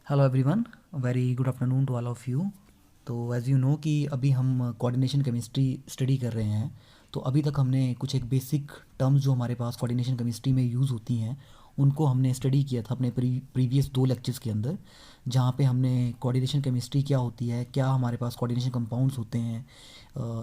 Hello everyone, very good afternoon to all of you. तो as you know कि अभी हम कोऑर्डिनेशन केमिस्ट्री स्टडी कर रहे हैं। तो अभी तक हमने कुछ एक बेसिक टर्म्स जो हमारे पास कोऑर्डिनेशन केमिस्ट्री में यूज़ होती हैं उनको हमने स्टडी किया था अपने प्रीवियस 2 लेक्चर्स के अंदर, जहाँ पे हमने कोऑर्डिनेशन केमिस्ट्री क्या होती है, क्या हमारे पास कोऑर्डिनेशन कंपाउंड्स होते हैं,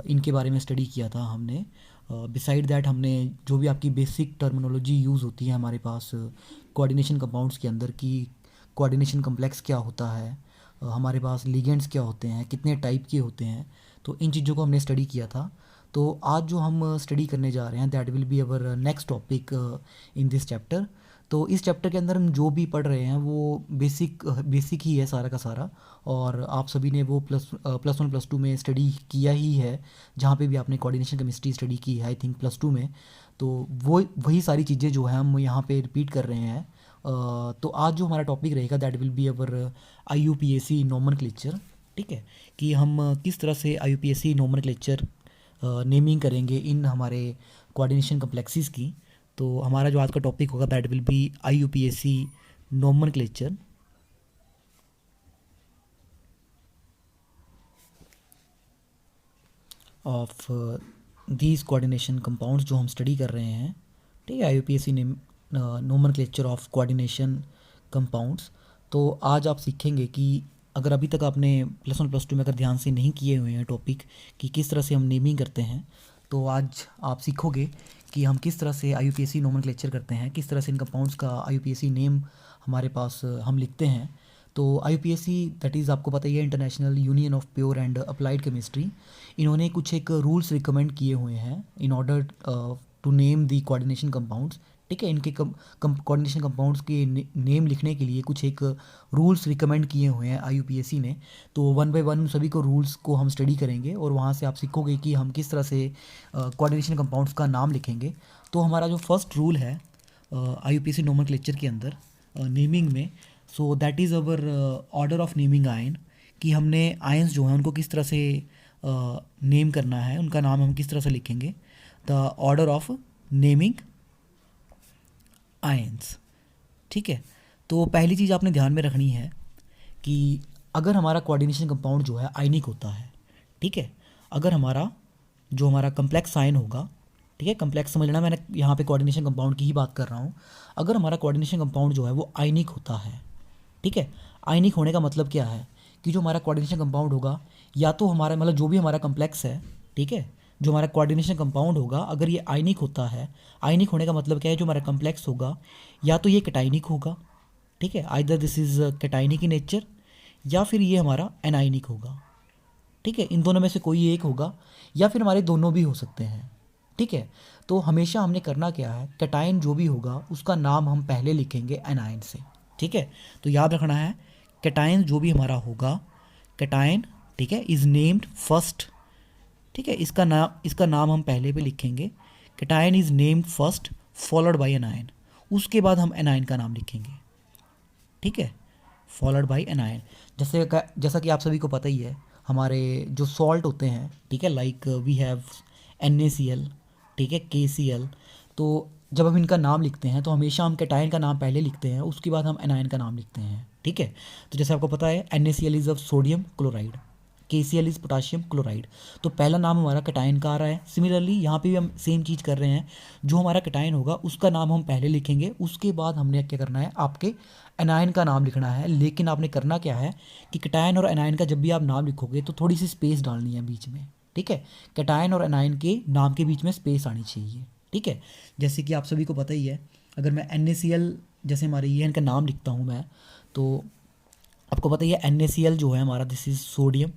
इनके बारे में स्टडी किया था हमने। बिसाइड दैट हमने जो भी आपकी बेसिक टर्मिनोलॉजी यूज़ होती है हमारे पास कोऑर्डिनेशन कंपाउंड्स के अंदर की, कोऑर्डिनेशन कम्प्लेक्स क्या होता है, हमारे पास लिगेंड्स क्या होते हैं, कितने टाइप के होते हैं, तो इन चीज़ों को हमने स्टडी किया था। तो आज जो हम स्टडी करने जा रहे हैं that will be our next topic in this chapter. तो इस चैप्टर के अंदर हम जो भी पढ़ रहे हैं वो बेसिक ही है सारा का सारा, और आप सभी ने वो +1 +2 में स्टडी किया ही है, जहाँ पे भी आपने कोऑर्डिनेशन केमिस्ट्री स्टडी की है आई थिंक +2 में। तो वो वही सारी चीज़ें जो हैं हम यहाँ पे रिपीट कर रहे हैं। तो आज जो हमारा टॉपिक रहेगा that will be our IUPAC nomenclature. ठीक है, कि हम किस तरह से IUPAC नोमेनक्लेचर नेमिंग करेंगे इन हमारे कोऑर्डिनेशन कम्प्लेक्सेस की। तो हमारा जो आज का टॉपिक होगा that will B IUPAC nomenclature of these coordination compounds जो हम स्टडी कर रहे हैं। ठीक है, IUPAC nomenclature of coordination compounds. तो आज आप सीखेंगे कि अगर अभी तक आपने +1 +2 में अगर ध्यान से नहीं किए हुए हैं टॉपिक कि किस तरह से हम नेमिंग करते हैं, तो आज आप सीखोगे कि हम किस तरह से IUPAC नोमेनक्लेचर करते हैं, किस तरह से इन कंपाउंड्स का IUPAC नेम हमारे पास हम लिखते हैं। तो IUPAC दैट इज़ आपको पता ही है, international union of pure and applied chemistry. इन्होंने कुछ एक रूल्स रिकमेंड किए हुए हैं in order to name the coordination compounds. ठीक है, इनके कोऑर्डिनेशन कंपाउंड्स के नेम लिखने के लिए कुछ एक रूल्स रिकमेंड किए हुए हैं IUPAC ने। तो वन बाय वन सभी को रूल्स को हम स्टडी करेंगे और वहाँ से आप सीखोगे कि हम किस तरह से कोऑर्डिनेशन कंपाउंड्स का नाम लिखेंगे। तो हमारा जो फर्स्ट रूल है IUPAC नोमेनक्लेचर के अंदर नेमिंग में, so that is our order of naming ion, कि हमने आयंस जो हैं उनको किस तरह से नेम करना है, उनका नाम हम किस तरह से लिखेंगे। The order of naming ions. ठीक है, तो पहली चीज़ आपने ध्यान में रखनी है कि अगर हमारा कोऑर्डिनेशन कंपाउंड जो है आयनिक होता है, ठीक है, अगर हमारा कम्प्लेक्स आयन होगा, ठीक है, कम्प्लेक्स समझ लेना, मैंने यहाँ पे कोऑर्डिनेशन कंपाउंड की ही बात कर रहा हूँ। अगर हमारा कोऑर्डिनेशन कंपाउंड जो है वो आयनिक होता है, ठीक है, आयनिक होने का मतलब क्या है कि जो हमारा कोऑर्डिनेशन कंपाउंड होगा, या तो हमारा मतलब जो भी हमारा कम्प्लेक्स है, ठीक है, जो हमारा कोऑर्डिनेशन कंपाउंड होगा अगर ये आयनिक होता है, आयनिक होने का मतलब क्या है, जो हमारा कम्प्लेक्स होगा या तो ये कैटायनिक होगा, ठीक है, either this is cationic in nature, या फिर ये हमारा एनायनिक होगा। ठीक है, इन दोनों में से कोई एक होगा, या फिर हमारे दोनों भी हो सकते हैं। ठीक है, तो हमेशा हमने करना क्या है, कैटायन जो भी होगा उसका नाम हम पहले लिखेंगे एनायन से। ठीक है, तो याद रखना है कैटायन जो भी हमारा होगा, कैटायन, ठीक है, इज़ नेम्ड फर्स्ट। ठीक है, इसका नाम हम पहले पे लिखेंगे, cation is named first followed by anion, उसके बाद हम एनायन का नाम लिखेंगे। ठीक है, फॉलोड बाय एनायन। जैसा कि आप सभी को पता ही है, हमारे जो सॉल्ट होते हैं, ठीक है, लाइक वी हैव NaCl, ठीक है, KCl। तो जब हम इनका नाम लिखते हैं तो हमेशा हम कैटायन का नाम पहले लिखते हैं, उसके बाद हम एनायन का नाम लिखते हैं। ठीक है, तो जैसे आपको पता है NaCl is of sodium chloride, KCl is potassium chloride. तो पहला नाम हमारा कैटायन का आ रहा है। सिमिलरली यहाँ पे भी हम सेम चीज़ कर रहे हैं, जो हमारा कैटायन होगा उसका नाम हम पहले लिखेंगे, उसके बाद हमने क्या करना है, आपके एनायन का नाम लिखना है। लेकिन आपने करना क्या है कि कैटायन और एनायन का जब भी आप नाम लिखोगे तो थोड़ी सी स्पेस डालनी है बीच में। ठीक है, कैटायन और एनायन के नाम के बीच में स्पेस आनी चाहिए। ठीक है, जैसे कि आप सभी को पता ही है, अगर मैं NaCl जैसे हमारे ये इनका नाम लिखता हूँ मैं, तो आपको पता ही है NaCl जो है हमारा दिस इज़ सोडियम।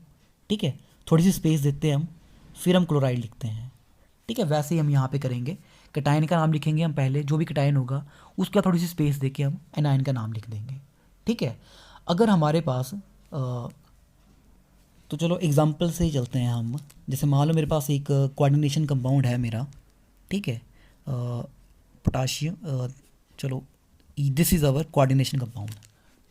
ठीक है, थोड़ी सी स्पेस देते हैं हम, फिर हम क्लोराइड लिखते हैं। ठीक है, वैसे ही हम यहाँ पे करेंगे, कैटायन का नाम लिखेंगे हम पहले, जो भी कैटायन होगा उसका थोड़ी सी स्पेस दे के हम एनायन का नाम लिख देंगे। ठीक है, अगर हमारे पास तो चलो एग्जांपल से ही चलते हैं हम। जैसे मान लो मेरे पास एक कोऑर्डिनेशन कंपाउंड है मेरा, ठीक है, पोटाशियम, चलो this is our coordination compound.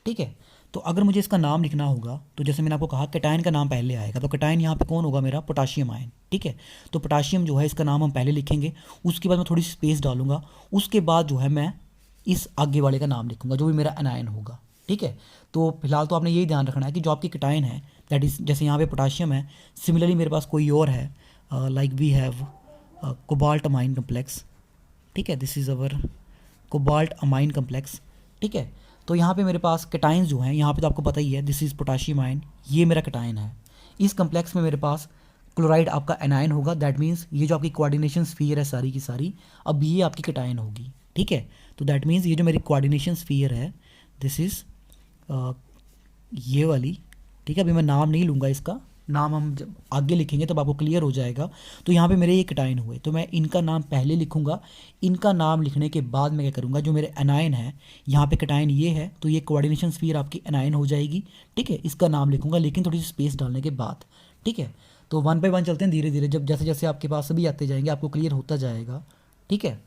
ठीक है, तो अगर मुझे इसका नाम लिखना होगा तो जैसे मैंने आपको कहा कैटायन का नाम पहले आएगा, तो कैटायन यहाँ पे कौन होगा, मेरा पोटाशियम आयन। ठीक है, तो पोटाशियम जो है इसका नाम हम पहले लिखेंगे, उसके बाद मैं थोड़ी सी स्पेस डालूंगा, उसके बाद जो है मैं इस आगे वाले का नाम लिखूंगा जो भी मेरा एनायन होगा। ठीक है। तो फिलहाल तो आपने यही ध्यान रखना है कि जो आपकी केटायन है दैट इज़, जैसे यहाँ पे पोटाशियम है, सिमिलरली मेरे पास कोई और है, like we have cobalt amine complex, ठीक है, this is our cobalt amine complex, ठीक है। तो यहाँ पे मेरे पास केटाइंस जो हैं, यहाँ पे तो आपको पता ही है, दिस इज़ पोटाशियम आयन, ये मेरा केटायन है। इस कम्प्लेक्स में मेरे पास क्लोराइड आपका एनायन होगा, दैट मीन्स ये जो आपकी कोऑर्डिनेशन स्फीयर है सारी की सारी, अब ये आपकी केटायन होगी, ठीक है। तो दैट मीन्स ये जो मेरी कोऑर्डिनेशन स्फीयर है, दिस इज़ ये वाली, ठीक है। अभी मैं नाम नहीं लूँगा, इसका नाम हम जब आगे लिखेंगे तब आपको क्लियर हो जाएगा। तो यहाँ पे मेरे ये केटायन हुए, तो मैं इनका नाम पहले लिखूँगा। इनका नाम लिखने के बाद मैं क्या करूँगा, जो मेरे एनायन है, यहाँ पे केटायन ये है, तो ये कोऑर्डिनेशन स्फीयर आपकी एनायन हो जाएगी, ठीक है। इसका नाम लिखूँगा लेकिन थोड़ी सी स्पेस डालने के बाद, ठीक है। तो वन बाय वन चलते हैं धीरे धीरे, जब जैसे जैसे आपके पास सभी आते जाएंगे आपको क्लियर होता जाएगा, ठीक है।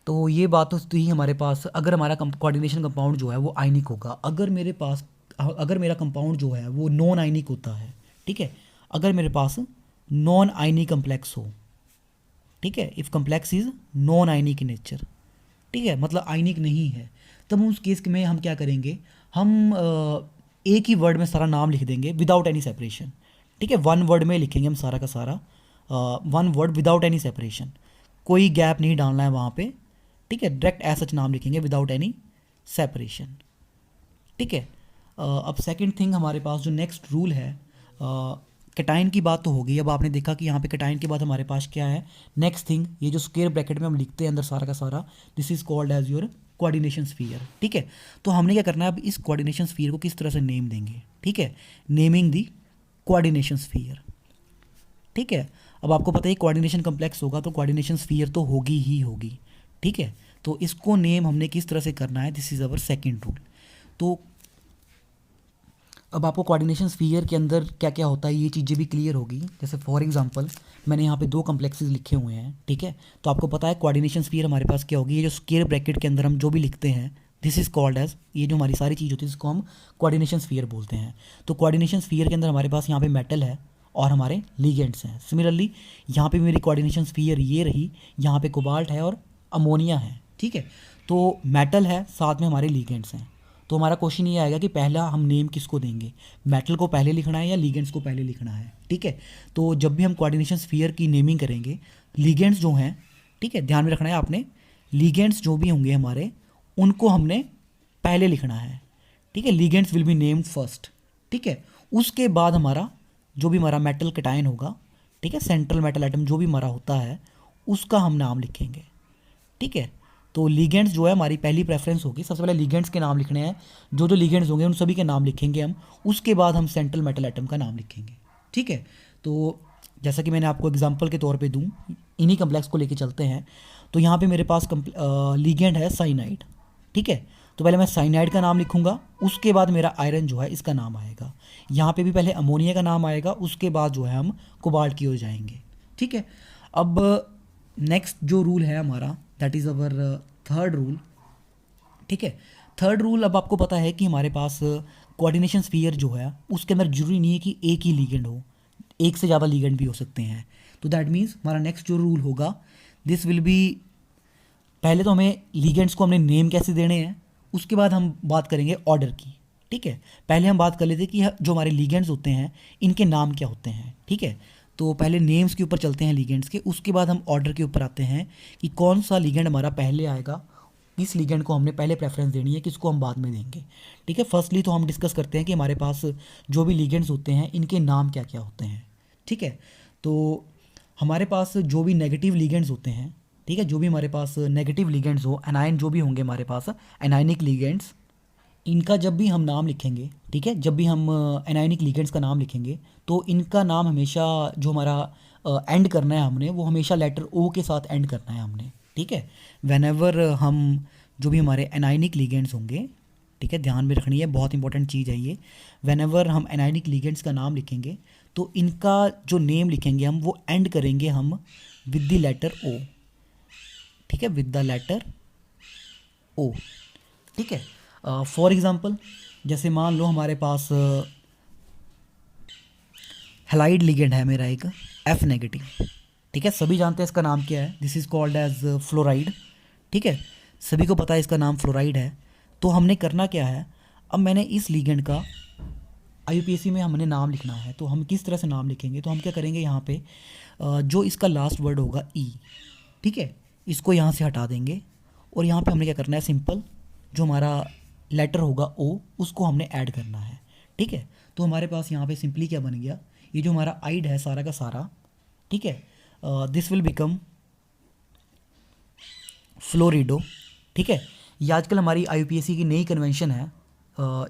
तो ये बात तो थी हमारे पास, अगर हमारा कोऑर्डिनेशन कंपाउंड जो है वो आयनिक होगा, अगर मेरा कंपाउंड जो है वो नॉन आयनिक होता है, ठीक है, अगर मेरे पास नॉन आयनिक कम्प्लेक्स हो, ठीक है, if complex is non ionic in nature, ठीक है, मतलब आयनिक नहीं है, तब उस केस में हम क्या करेंगे, हम एक ही वर्ड में सारा नाम लिख देंगे विदाउट एनी सेपरेशन, ठीक है। वन वर्ड में लिखेंगे हम सारा का सारा, one word without any separation, कोई गैप नहीं डालना है वहाँ पे, ठीक है, डायरेक्ट एज सच नाम लिखेंगे विदाउट एनी सेपरेशन, ठीक है। अब सेकंड थिंग हमारे पास जो नेक्स्ट रूल है, केटाइन की बात तो हो गई। अब आपने देखा कि यहाँ पे केटाइन के बाद हमारे पास क्या है, नेक्स्ट थिंग, ये जो स्क्वायर ब्रैकेट में हम लिखते हैं अंदर सारा का सारा, this is called as your coordination sphere, ठीक है। तो हमने क्या करना है, अब इस कोऑर्डिनेशन स्फीयर को किस तरह से नेम देंगे, ठीक है, नेमिंग दी कोऑर्डिनेशन स्फीयर, ठीक है। अब आपको पता है कोऑर्डिनेशन कम्प्लेक्स होगा तो कोऑर्डिनेशन स्फीयर तो होगी ही होगी, ठीक है। तो इसको नेम हमने किस तरह से करना है, this is our second rule. तो अब आपको कोऑर्डिनेशन स्फीयर के अंदर क्या क्या होता है ये चीज़ें भी क्लियर होगी। जैसे फॉर एग्जांपल मैंने यहाँ पे दो कम्प्लेक्सेस लिखे हुए हैं, ठीक है। तो आपको पता है कोऑर्डिनेशन स्फीयर हमारे पास क्या होगी, ये जो स्क्वायर ब्रैकेट के अंदर हम जो भी लिखते हैं, दिस इज़ कॉल्ड एज, ये जो हमारी सारी चीज़ होती है इसको हम कोऑर्डिनेशन स्फीयर बोलते हैं। तो कोऑर्डिनेशन स्फीयर के अंदर हमारे पास यहाँ पे मेटल है और हमारे लिगेंड्स हैं। सिमिलरली यहाँ पे मेरी कोऑर्डिनेशन स्फीयर ये रही, यहाँ पे कोबाल्ट है और अमोनिया है, ठीक है। तो मेटल है, साथ में हमारे लिगेंड्स हैं। तो हमारा क्वेश्चन ये आएगा कि पहला हम नेम किसको देंगे, मेटल को पहले लिखना है या लिगेंड्स को पहले लिखना है, ठीक है। तो जब भी हम कोऑर्डिनेशन स्फीयर की नेमिंग करेंगे, लिगेंड्स जो हैं, ठीक है, ध्यान में रखना है आपने, लिगेंड्स जो भी होंगे हमारे उनको हमने पहले लिखना है, ठीक है। Ligands will be named first, ठीक है। उसके बाद हमारा जो भी हमारा मेटल केटायन होगा, ठीक है, सेंट्रल मेटल एटम जो भी हमारा होता है उसका हम नाम लिखेंगे, ठीक है। तो लिगेंड्स जो है हमारी पहली प्रेफरेंस होगी, सबसे पहले लिगेंड्स के नाम लिखने हैं, जो जो लिगेंड्स होंगे उन सभी के नाम लिखेंगे हम, उसके बाद हम सेंट्रल मेटल एटम का नाम लिखेंगे, ठीक है। तो जैसा कि मैंने आपको एग्जांपल के तौर पे दूं, इन्हीं कम्प्लेक्स को लेके चलते हैं। तो यहाँ पे मेरे पास लिगेंड है साइनाइड, ठीक है। तो पहले मैं साइनाइड का नाम लिखूंगा, उसके बाद मेरा आयरन जो है इसका नाम आएगा। यहाँ पे भी पहले अमोनिया का नाम आएगा, उसके बाद जो है हम कोबाल्ट की ओर जाएंगे, ठीक है। अब नेक्स्ट जो रूल है हमारा, that is our third rule, ठीक है। थर्ड रूल, अब आपको पता है कि हमारे पास कोऑर्डिनेशन स्फीयर जो है उसके अंदर जरूरी नहीं है कि एक ही लीगेंड हो, एक से ज़्यादा लीगेंड भी हो सकते हैं। तो दैट मीन्स हमारा नेक्स्ट जो रूल होगा, दिस विल बी, पहले तो हमें लीगेंड्स को हमने नेम कैसे देने हैं, उसके बाद हम बात करेंगे ऑर्डर की, ठीक है। पहले हम बात कर लेते हैं कि जो हमारे लीगेंड्स होते हैं इनके नाम क्या होते हैं, ठीक है। तो पहले नेम्स के ऊपर चलते हैं लीगेंड्स के, उसके बाद हम ऑर्डर के ऊपर आते हैं कि कौन सा लीगेंड हमारा पहले आएगा, किस लीगेंड को हमने पहले प्रेफरेंस देनी है, किसको हम बाद में देंगे, ठीक है। फर्स्टली तो हम डिस्कस करते हैं कि हमारे पास जो भी लीगेंड्स होते हैं इनके नाम क्या क्या होते हैं, ठीक है। तो हमारे पास जो भी नेगेटिव लीगेंड्स होते हैं, ठीक है, जो भी हमारे पास नेगेटिव लीगेंड्स हो, एनायन जो भी होंगे हमारे पास एनायनिक लीगेंड्स, इनका जब भी हम नाम लिखेंगे, ठीक है, जब भी हम एनायनिक लीगेंड्स का नाम लिखेंगे तो इनका नाम हमेशा जो हमारा एंड करना है हमने, वो हमेशा लेटर ओ के साथ एंड करना है हमने, ठीक है। व्हेनेवर हम जो भी हमारे एनायनिक लीगेंड्स होंगे, ठीक है, ध्यान में रखनी है, बहुत इंपॉर्टेंट चीज़ है ये। व्हेनेवर हम एनायनिक लीगेंड्स का नाम लिखेंगे तो इनका जो नेम लिखेंगे हम वो एंड करेंगे हम विद द लेटर ओ, ठीक है, विद द लेटर ओ, ठीक है। फॉर एग्जाम्पल जैसे मान लो हमारे पास हैलाइड लिगेंड है मेरा एक एफ नेगेटिव, ठीक है, सभी जानते हैं इसका नाम क्या है, this is called as fluoride, ठीक है, सभी को पता है इसका नाम फ्लोराइड है। तो हमने करना क्या है, अब मैंने इस लिगेंड का आईयूपीएसी में हमने नाम लिखना है, तो हम किस तरह से नाम लिखेंगे, तो हम क्या करेंगे, यहाँ पे जो इसका लास्ट वर्ड होगा ई, ठीक है, इसको यहाँ से हटा देंगे और यहाँ पे हमने क्या करना है, सिंपल जो हमारा लेटर होगा ओ, उसको हमने ऐड करना है, ठीक है। तो हमारे पास यहाँ पे सिंपली क्या बन गया, ये जो हमारा आइड है सारा का सारा, ठीक है, दिस विल बिकम फ्लोरिडो, ठीक है। ये आजकल हमारी आईयूपीएसी की नई कन्वेंशन है,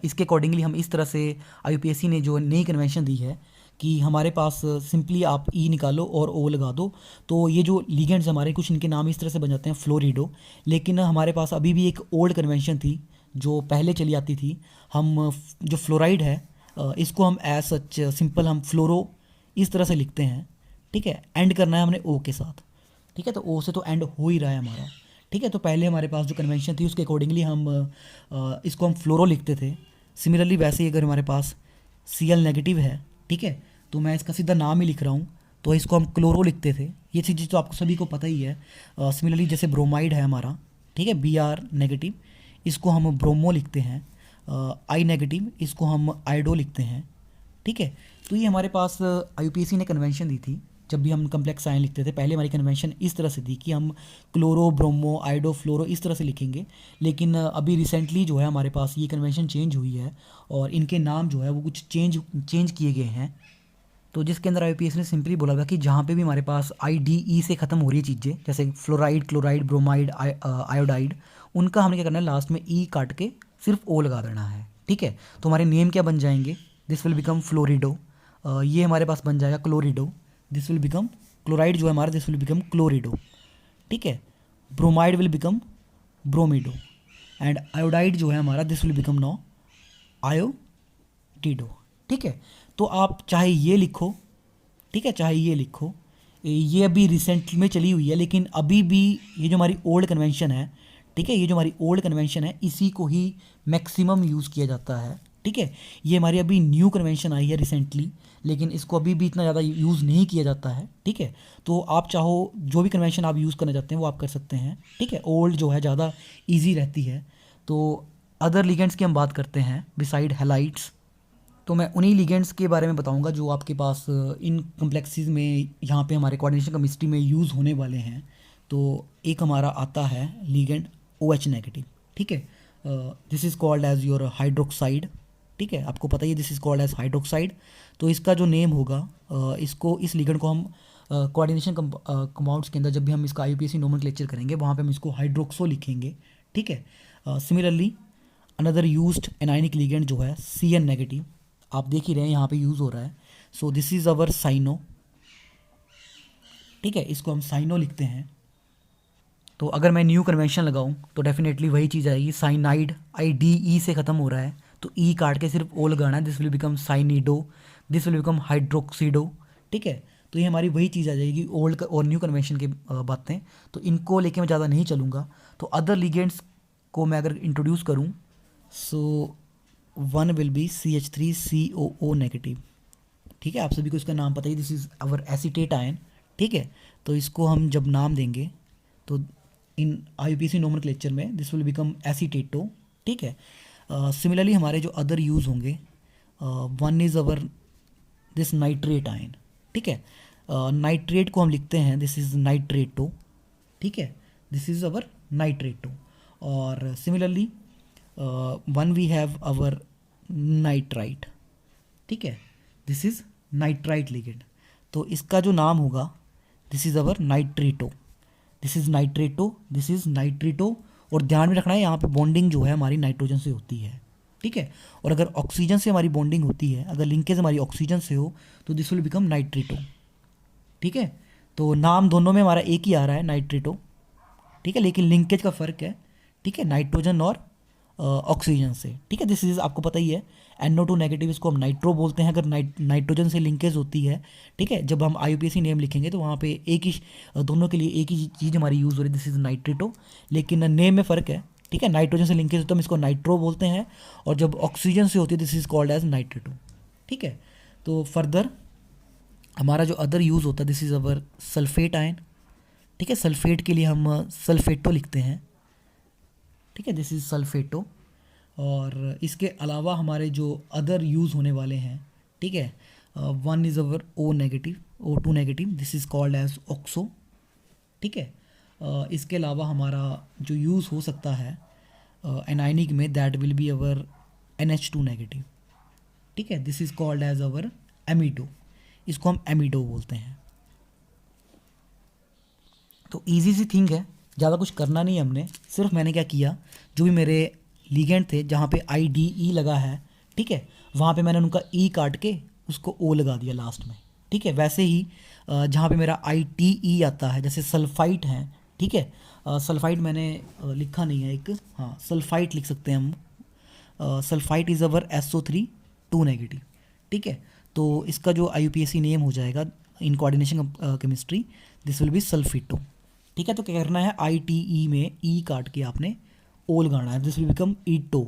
इसके अकॉर्डिंगली हम इस तरह से, आईयूपीएसी ने जो नई कन्वेंशन दी है कि हमारे पास सिंपली आप ई निकालो और ओ लगा दो, तो ये जो लिगेंड्स हमारे कुछ इनके नाम इस तरह से बन जाते हैं फ्लोरिडो। लेकिन हमारे पास अभी भी एक ओल्ड कन्वेंशन थी जो पहले चली आती थी, हम जो फ्लोराइड है इसको हम एज सच सिंपल हम फ्लोरो इस तरह से लिखते हैं, ठीक है। एंड करना है हमने ओ के साथ, ठीक है, तो ओ से तो एंड हो ही रहा है हमारा, ठीक है। तो पहले हमारे पास जो कन्वेंशन थी उसके अकॉर्डिंगली हम इसको हम फ्लोरो लिखते थे। सिमिलरली वैसे ही अगर हमारे पास Cl नेगेटिव है, ठीक है, तो मैं इसका सीधा नाम ही लिख रहा हूँ, तो इसको हम क्लोरो लिखते थे। ये चीज़ तो आपको सभी को पता ही है। सिमिलरली जैसे ब्रोमाइड है हमारा, ठीक है, Br नेगेटिव, इसको हम ब्रोमो लिखते हैं। आई नेगेटिव, इसको हम आइडो लिखते हैं, ठीक है। तो ये हमारे पास आईयूपीएसी ने कन्वेंशन दी थी जब भी हम कम्प्लेक्स आयन लिखते थे। पहले हमारी कन्वेंशन इस तरह से थी कि हम क्लोरो, ब्रोमो, आइडो, फ्लोरो इस तरह से लिखेंगे। लेकिन अभी रिसेंटली जो है हमारे पास ये कन्वेंशन चेंज हुई है और इनके नाम जो है वो कुछ चेंज किए गए हैं। तो जिसके अंदर आईयूपीएसी ने सिंपली बोला था कि जहाँ पे भी हमारे पास IDE से ख़त्म हो रही है चीज़ें, जैसे फ्लोराइड, क्लोराइड, ब्रोमाइड, आयोडाइड, उनका हमने क्या करना है, लास्ट में ई काट के सिर्फ ओ लगा देना है, ठीक है। तो हमारे नेम क्या बन जाएंगे, दिस विल बिकम फ्लोरिडो, ये हमारे पास बन जाएगा chlorido, this will become chloride जो है हमारा, दिस विल बिकम क्लोरिडो, ठीक है। Bromide will become bromido and iodide जो है हमारा, this will become no iodido, ठीक है। तो आप चाहे ये लिखो, ठीक है, चाहे ये लिखो, ये अभी रिसेंट में चली हुई है, लेकिन अभी भी ये जो हमारी ओल्ड कन्वेंशन है, ठीक है, ये जो हमारी ओल्ड कन्वेंशन है इसी को ही मैक्सिमम यूज़ किया जाता है, ठीक है। ये हमारी अभी न्यू कन्वेंशन आई है रिसेंटली, लेकिन इसको अभी भी इतना ज़्यादा यूज़ नहीं किया जाता है, ठीक है। तो आप चाहो जो भी कन्वेंशन आप यूज़ करना चाहते हैं वो आप कर सकते हैं, ठीक है। ओल्ड जो है ज़्यादा ईजी रहती है। तो अदर लिगेंड्स की हम बात करते हैं बिसाइड हैलाइड्स, तो मैं उन्हीं लिगेंड्स के बारे में बताऊंगा जो आपके पास इन कम्प्लेक्सीज में यहाँ पे हमारे कोऑर्डिनेशन केमिस्ट्री में यूज़ होने वाले हैं। तो एक हमारा आता है लिगेंड OH नेगेटिव, ठीक है, this is called as your hydroxide, ठीक है, आपको पता ही है this is called as hydroxide. तो इसका जो नेम होगा, इसको इस लिगेंड को हम कोऑर्डिनेशन कंपाउंड्स के अंदर जब भी हम इसका आईयूपीएसी नोमेनक्लेचर करेंगे वहाँ पे हम इसको हाइड्रोक्सो लिखेंगे, ठीक है। Similarly another used anionic ligand जो है Cn नेगेटिव, आप देख ही रहे हैं यहाँ पे यूज़ हो रहा है। So this is our cyano, ठीक है, इसको हम साइनो लिखते हैं। तो अगर मैं न्यू कन्वेंशन लगाऊं तो डेफिनेटली वही चीज़ आएगी, साइनाइड, IDE से ख़त्म हो रहा है तो ई काट के सिर्फ ओ लगाना है, this will become cyanido, this will become hydroxido, ठीक है। तो ये हमारी वही चीज़ आ जाएगी ओल्ड और न्यू कन्वेंशन की बातें, तो इनको लेके मैं ज़्यादा नहीं चलूँगा। तो अदर लिगेंड्स को मैं अगर इंट्रोड्यूस करूँ, so one will be CH3COO negative, ठीक है, आप सभी को इसका नाम पता ही, this is our acetate ion, ठीक है। तो इसको हम जब नाम देंगे तो इन आईयूपीएसी नोमेनक्लेचर में दिस विल बिकम एसीटेटो, ठीक है। सिमिलरली हमारे जो अदर यूज़ होंगे, one is our this nitrate ion, ठीक है, नाइट्रेट को हम लिखते हैं दिस इज़ नाइट्रेटो, ठीक है, दिस इज़ अवर नाइट्रेटो। और similarly one we have our nitrite, ठीक है, दिस इज़ नाइट्राइट लिगेंड। तो इसका जो नाम होगा this is our nitrato, this is nitrato, this is nitrato. और ध्यान में रखना है यहाँ पे बॉन्डिंग जो है हमारी नाइट्रोजन से होती है, ठीक है। और अगर ऑक्सीजन से हमारी बॉन्डिंग होती है, अगर लिंकेज हमारी ऑक्सीजन से हो तो दिस विल बिकम नाइट्रेटो, ठीक है। तो नाम दोनों में हमारा एक ही आ रहा है नाइट्रेटो, ठीक है, लेकिन लिंकेज का फ़र्क है, ठीक है, नाइट्रोजन और ऑक्सीजन से, ठीक है। दिस इज़ आपको पता ही है NO2 नेगेटिव, इसको हम नाइट्रो बोलते हैं अगर नाइट्रोजन से लिंकेज होती है, ठीक है। जब हम आईयूपीएसी नेम लिखेंगे तो वहाँ पे एक ही दोनों के लिए एक ही चीज़ हमारी यूज़ हो रही है, दिस इज़ नाइट्रेटो, लेकिन नेम में फ़र्क है, ठीक है। नाइट्रोजन से लिंकेज होता है हम इसको नाइट्रो बोलते हैं, और जब ऑक्सीजन से होती है दिस इज़ कॉल्ड एज नाइट्रेटो, ठीक है। तो फर्दर हमारा जो अदर यूज़ होता है this is our sulphate ion, ठीक है, सल्फेट के लिए हम सल्फेटो लिखते हैं, ठीक है, दिस इज़ सल्फेटो। और इसके अलावा हमारे जो अदर यूज़ होने वाले हैं, ठीक है, one is our O negative, O2 negative, this is called as oxo, ठीक है। इसके अलावा हमारा जो यूज़ हो सकता है एनाइनिक में, that will be our NH2 negative, ठीक है, this is called as our amido, इसको हम एमिडो बोलते हैं। तो इजी सी थिंग है, ज़्यादा कुछ करना नहीं है हमने, सिर्फ मैंने क्या किया, जो भी मेरे लिगेंड थे जहाँ पे IDE लगा है, ठीक है, वहाँ पे मैंने उनका E काट के उसको O लगा दिया लास्ट में, ठीक है। वैसे ही जहाँ पे मेरा ITE आता है, जैसे सल्फाइट है, ठीक है, सल्फाइट मैंने लिखा नहीं है, एक हाँ सल्फाइट लिख सकते हैं हम, sulphite is our SO3 2 negative, ठीक है। तो इसका जो IUPAC नेम हो जाएगा in coordination chemistry, this will be sulfito, ठीक है। तो क्या करना है, ITE में E काट के आपने O लगाना है, दिस विल बिकम ईटो,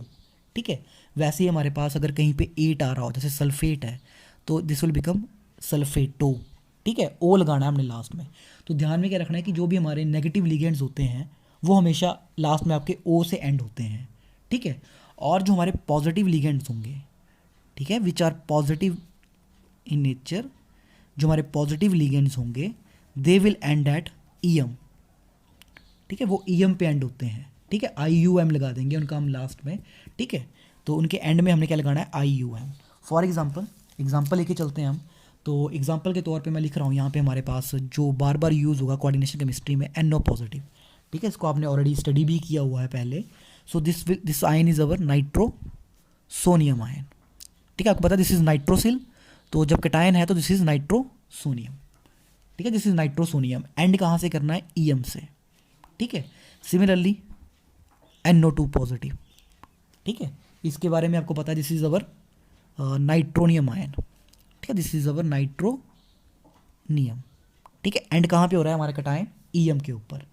ठीक है। वैसे ही हमारे पास अगर कहीं पे 8 आ रहा हो, जैसे सल्फेट है, तो दिस विल बिकम सल्फेटो, ठीक है, O लगाना है हमने लास्ट में। तो ध्यान में क्या रखना है कि जो भी हमारे नेगेटिव लिगेंड्स होते हैं वो हमेशा लास्ट में आपके O से एंड होते हैं, ठीक है। और जो हमारे पॉजिटिव लिगेंड्स होंगे, ठीक है, which are positive in nature, जो हमारे पॉजिटिव लिगेंड्स होंगे they will end at EM, ठीक है, वो EM पे एंड होते हैं, ठीक है, IUM लगा देंगे उनका हम लास्ट में, ठीक है। तो उनके एंड में हमने क्या लगाना है, IUM। फॉर एग्जाम्पल लेके चलते हैं हम। तो एग्जाम्पल के तौर पे मैं लिख रहा हूँ यहाँ पे हमारे पास जो बार बार यूज़ होगा कोऑर्डिनेशन केमिस्ट्री में, NO पॉजिटिव, ठीक है, इसको आपने ऑलरेडी स्टडी भी किया हुआ है पहले। So this ion is our nitrosonium ion, ठीक है, आपको पता है दिस इज़ नाइट्रोसिल, तो जब कटायन है तो दिस इज़ नाइट्रोसोनियम, ठीक है, दिस इज़ नाइट्रोसोनियम। एंड कहाँ से करना है, EM से, ठीक है। सिमिलरली NO2 पॉजिटिव, ठीक है, इसके बारे में आपको पता है this is our nitronium ion, ठीक है, दिस इज़ अवर नाइट्रोनियम, ठीक है। एंड कहाँ पे हो रहा है हमारा कटायन, EM के ऊपर,